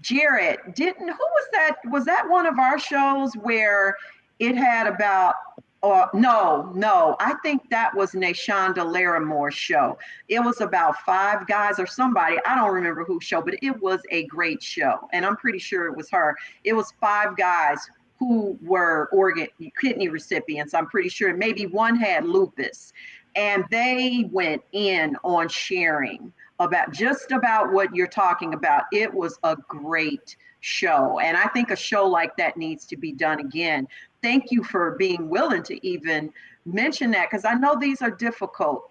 Jared, didn't who was that? Was that one of our shows where it had about No, I think that was Nashonda Laramore's show. It was about five guys or somebody. I don't remember whose show, but it was a great show. And I'm pretty sure it was her. It was five guys who were kidney recipients. I'm pretty sure maybe one had lupus. And they went in on sharing about just about what you're talking about. It was a great show. And I think a show like that needs to be done again. Thank you for being willing to even mention that, because I know these are difficult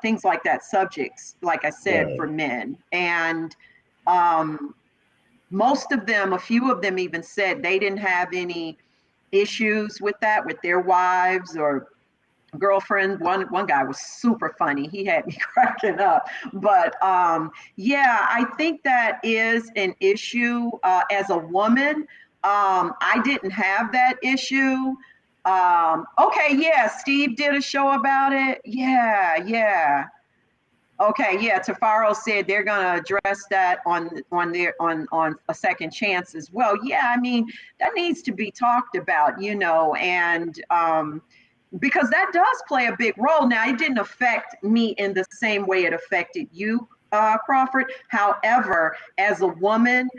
things like that, subjects, like I said, Right. for men. And um, most of them, a few of them even said they didn't have any issues with that, with their wives or girlfriend. One guy was super funny. He had me cracking up. But yeah, I think that is an issue. As a woman, I didn't have that issue. Okay, yeah, Steve did a show about it. Yeah. Okay, yeah. Tafaro said they're gonna address that on a second chance as well. Yeah, I mean that needs to be talked about, and because that does play a big role. Now, it didn't affect me in the same way it affected you, Crawford. However, as a woman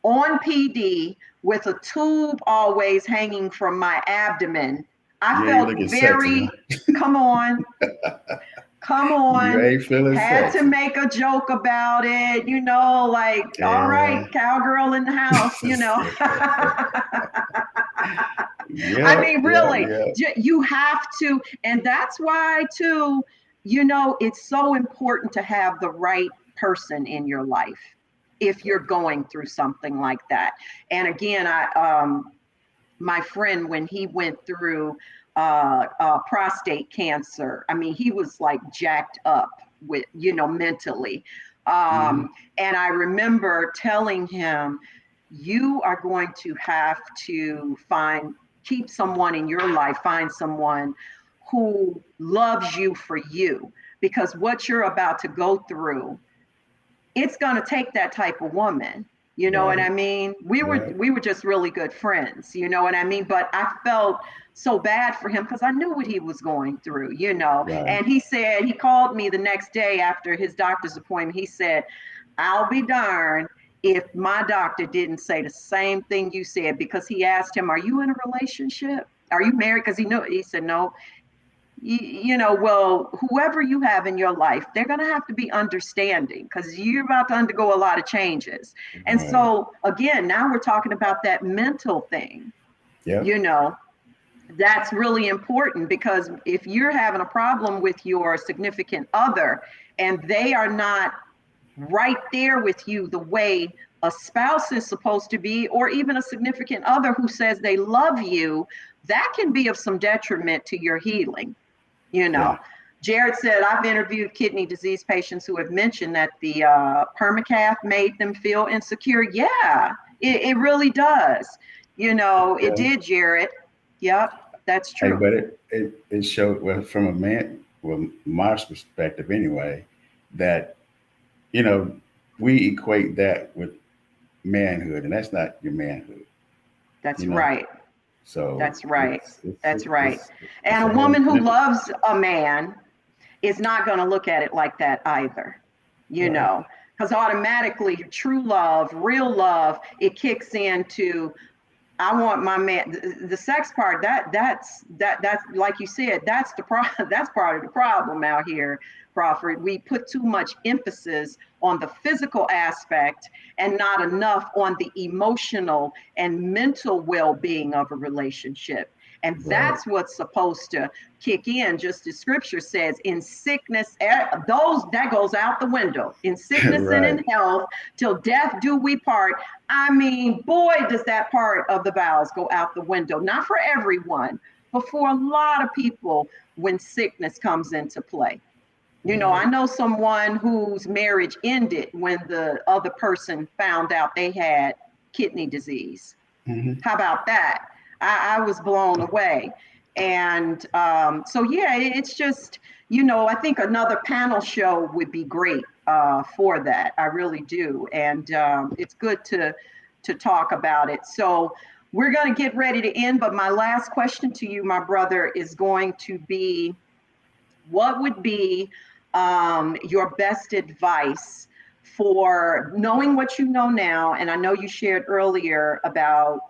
on PD with a tube always hanging from my abdomen, I Yeah, you felt looking sexy, very, come on, come huh? You on. ain't feeling Had to sexy. make a joke about it, like, all right, Yeah. cowgirl in the house. I Yep, mean, yep, really, yep. you have to, and that's why too, it's so important to have the right person in your life if you're going through something like that. And again, my friend, when he went through prostate cancer, I mean, he was like jacked up with, mentally. Hmm. And I remember telling him, you are going to have to keep someone in your life, find someone who loves you for you, because what you're about to go through, it's going to take that type of woman. You know what I Right. mean? We were Right. we were just really good friends, you know what I mean? But I felt so bad for him because I knew what he was going through. Right. And he called me the next day after his doctor's appointment. He said, I'll be darned if my doctor didn't say the same thing you said, because he asked him, are you in a relationship? Are you married? Because he said, no. Well, whoever you have in your life, they're going to have to be understanding because you're about to undergo a lot of changes. And Right. so, again, now we're talking about that mental thing, Yep. you know, that's really important, because if you're having a problem with your significant other and they are not right there with you the way a spouse is supposed to be, or even a significant other who says they love you, that can be of some detriment to your healing. you know. Yeah. Jared said, I've interviewed kidney disease patients who have mentioned that the permacath made them feel insecure. Yeah, it really does. It Yeah. did, Jared. Yep, that's Hey, true. but it showed, well, from a man, well, my perspective anyway, that you know we equate that with manhood, and that's not your manhood. That's You know, right. so That's right. That's right. it's a And a whole woman who mental. loves a man is not going to look at it like that either, you Right. know, because automatically true love, real love, it kicks into, I want my man. The sex part, that's like you said, that's that's part of the problem out here, Crawford. We put too much emphasis on the physical aspect and not enough on the emotional and mental well-being of a relationship. And Right. that's what's supposed to kick in, just as scripture says, in sickness, those that goes out the window. In sickness and Right. in health, till death do we part. I mean, boy, does that part of the vows go out the window. Not for everyone, but for a lot of people when sickness comes into play. I Right. know someone whose marriage ended when the other person found out they had kidney disease. Hmm. How about that? I was blown away. And so, yeah, it's just, I think another panel show would be great for that. I really do. And it's good to talk about it. So we're going to get ready to end, but my last question to you, my brother, is going to be, what would be your best advice for knowing what you know now? And I know you shared earlier about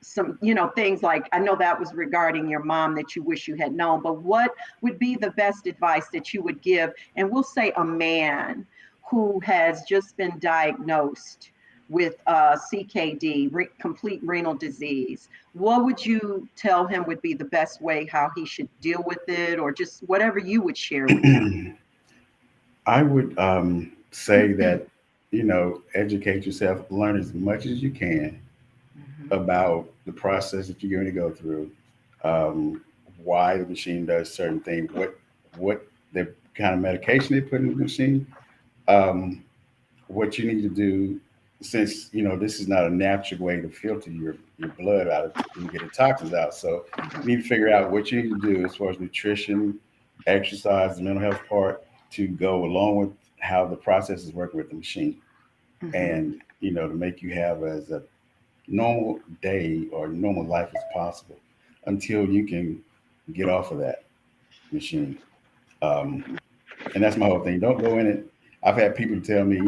some, things like, I know that was regarding your mom that you wish you had known, but what would be the best advice that you would give? And we'll say a man who has just been diagnosed with CKD, complete renal disease. What would you tell him would be the best way how he should deal with it, or just whatever you would share with him? I would say that, educate yourself, learn as much as you can Mhm. about the process that you're going to go through, um, why the machine does certain things, what the kind of medication they put in the machine, um, what you need to do, since this is not a natural way to filter your blood out and get the toxins out. So Mhm. you need to figure out what you need to do as far as nutrition, exercise, the mental health part to go along with how the process is working with the machine, Mhm. and to make you have as a normal day or normal life as possible until you can get off of that machine. Um, Mhm. and that's my whole thing. Don't go in it. I've had people tell me,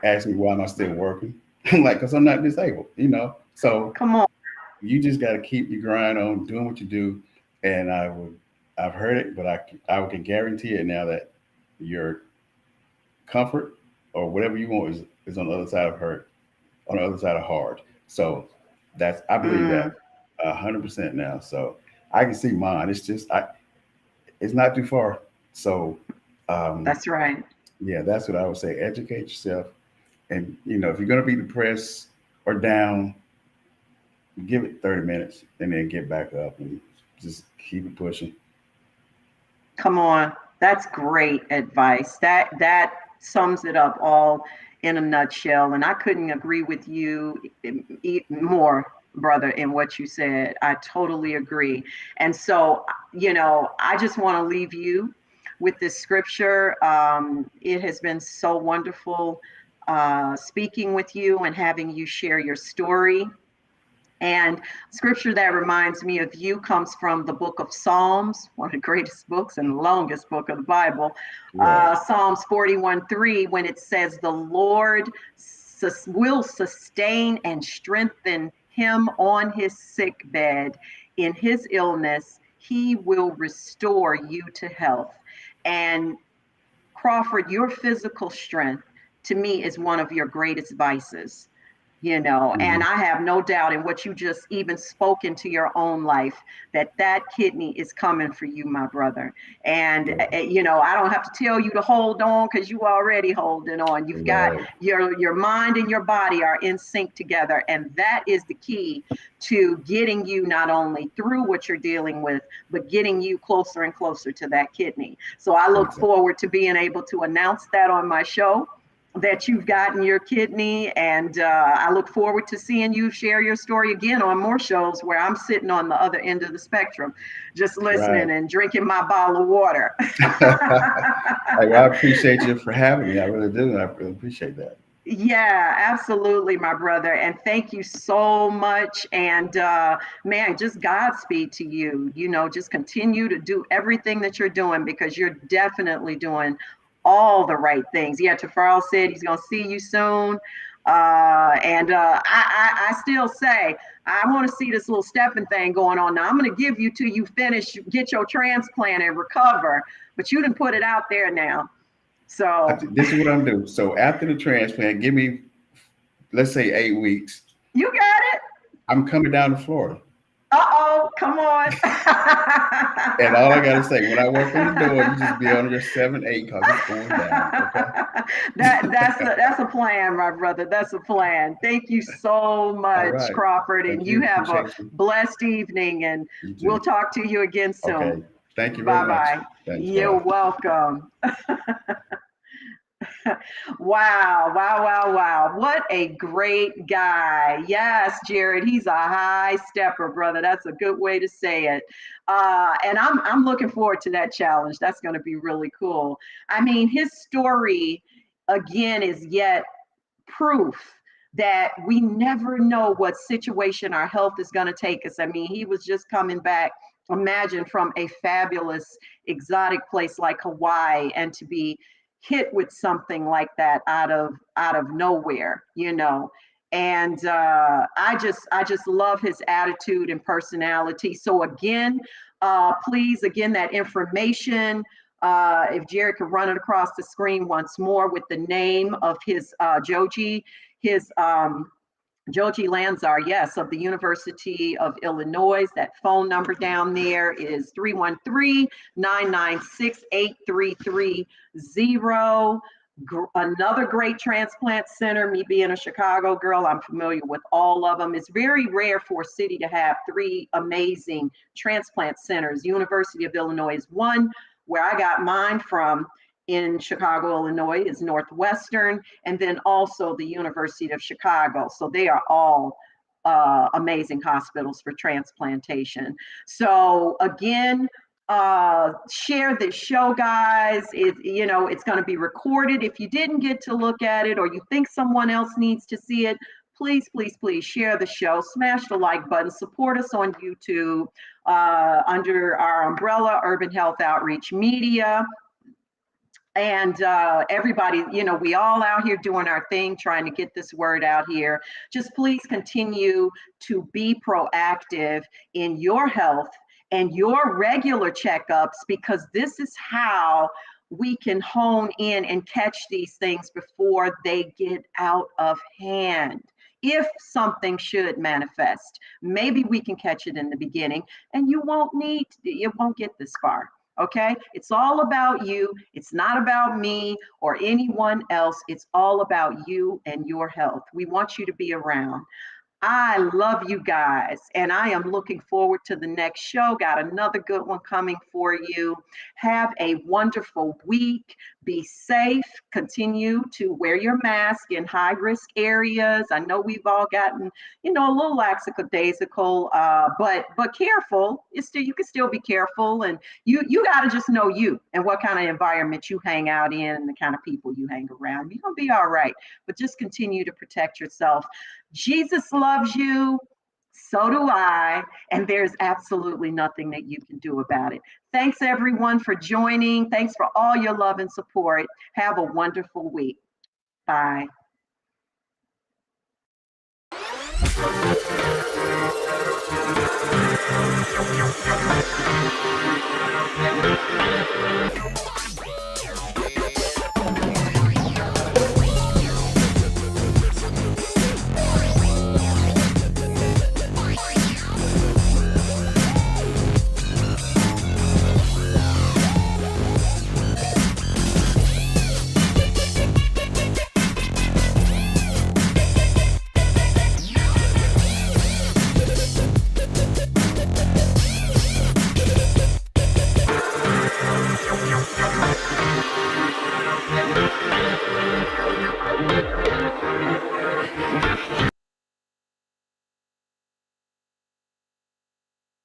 ask me why am I still working? I'm like, because I'm not disabled. So Come on. you just got to keep your grind on, doing what you do. And I've heard it, but I can guarantee it now that your comfort or whatever you want is on the other side of hurt, on the other side of hard. So I believe Mm, that 100% now. So I can see mine. It's not too far. So um, that's right. yeah, that's what I would say. Educate yourself. And if you're gonna be depressed or down, give it 30 minutes and then get back up and just keep it pushing. Come on. That's great advice. That sums it up all in a nutshell. And I couldn't agree with you more, brother, in what you said. I totally agree. And so, I just want to leave you with this scripture. It has been so wonderful speaking with you and having you share your story. And scripture that reminds me of you comes from the book of Psalms, one of the greatest books and longest book of the Bible. Right. Psalms 41:3, when it says, the Lord will sustain and strengthen him on his sick bed. In his illness, he will restore you to health. And Crawford, your physical strength to me is one of your greatest vices, and Mhm. I have no doubt in what you just even spoke into your own life, that kidney is coming for you, my brother. And, Yeah. I don't have to tell you to hold on because you already holding on. You've got Right. your mind and your body are in sync together. And that is the key to getting you not only through what you're dealing with, but getting you closer and closer to that kidney. So I look Exactly. forward to being able to announce that on my show, that you've gotten your kidney. And I look forward to seeing you share your story again on more shows where I'm sitting on the other end of the spectrum, just Right. listening and drinking my bottle of water. Hey, well, I appreciate you for having me. I really do. I really appreciate that. Yeah, absolutely, my brother. And thank you so much. And man, just Godspeed to you. Just continue to do everything that you're doing, because you're definitely doing all the right things. Yeah, Tafarel said he's going to see you soon. And I still say, I want to see this little stepping thing going on. Now, I'm going to give you till you finish, get your transplant and recover, but you didn't put it out there now. So This is what I'm doing. So after the transplant, give me, let's say, 8 weeks. you got it. I'm coming down to Florida. Uh-oh, come on. And all I gotta say, when I walk in the door, you just be on your 7-8 because it's going down. Okay. That's a plan, my brother. That's a plan. Thank you so All much, right. Crawford, and Thank you you. have a Appreciate you. blessed evening, and You we'll too. talk to you again soon. Okay. Thank you very much. Bye-bye. Thanks. Bye You're bye. welcome. Wow, wow, wow, wow. What a great guy. Yes, Jared, he's a high stepper, brother. That's a good way to say it. And I'm looking forward to that challenge. That's going to be really cool. I mean, his story again is yet proof that we never know what situation our health is going to take us. I mean, he was just coming back, imagine, from a fabulous exotic place like Hawaii, and to be hit with something like that out of nowhere, you know. And I just love his attitude and personality. So again, please, again, that information, if Jared could run it across the screen once more with the name of his Joji, his Joji Lanzar, yes, of the University of Illinois. That phone number down there is 313-996-8330. Another great transplant center. Me being a Chicago girl, I'm familiar with all of them. It's very rare for a city to have three amazing transplant centers. University of Illinois is one. Where I got mine from in Chicago, Illinois, is Northwestern, and then also the University of Chicago. So they are all amazing hospitals for transplantation. So again, share this show, guys. It's going to be recorded. If you didn't get to look at it, or you think someone else needs to see it, please, please, please share the show. Smash the like button. Support us on YouTube under our umbrella, Urban Health Outreach Media. And everybody, we all out here doing our thing, trying to get this word out here. Just please continue to be proactive in your health and your regular checkups, because this is how we can hone in and catch these things before they get out of hand. If something should manifest, maybe we can catch it in the beginning, and you won't get this far. Okay, it's all about you. It's not about me or anyone else. It's all about you and your health. We want you to be around. I love you guys, and I am looking forward to the next show. Got another good one coming for you. Have a wonderful week. Be safe. Continue to wear your mask in high-risk areas. I know we've all gotten, a little lackadaisical, but careful. You can still be careful, and you got to just know you and what kind of environment you hang out in and the kind of people you hang around. You're gonna be all right, but just continue to protect yourself. Jesus loves you, so do I, and there's absolutely nothing that you can do about it. Thanks everyone for joining. Thanks for all your love and support. Have a wonderful week. Bye. Thank you.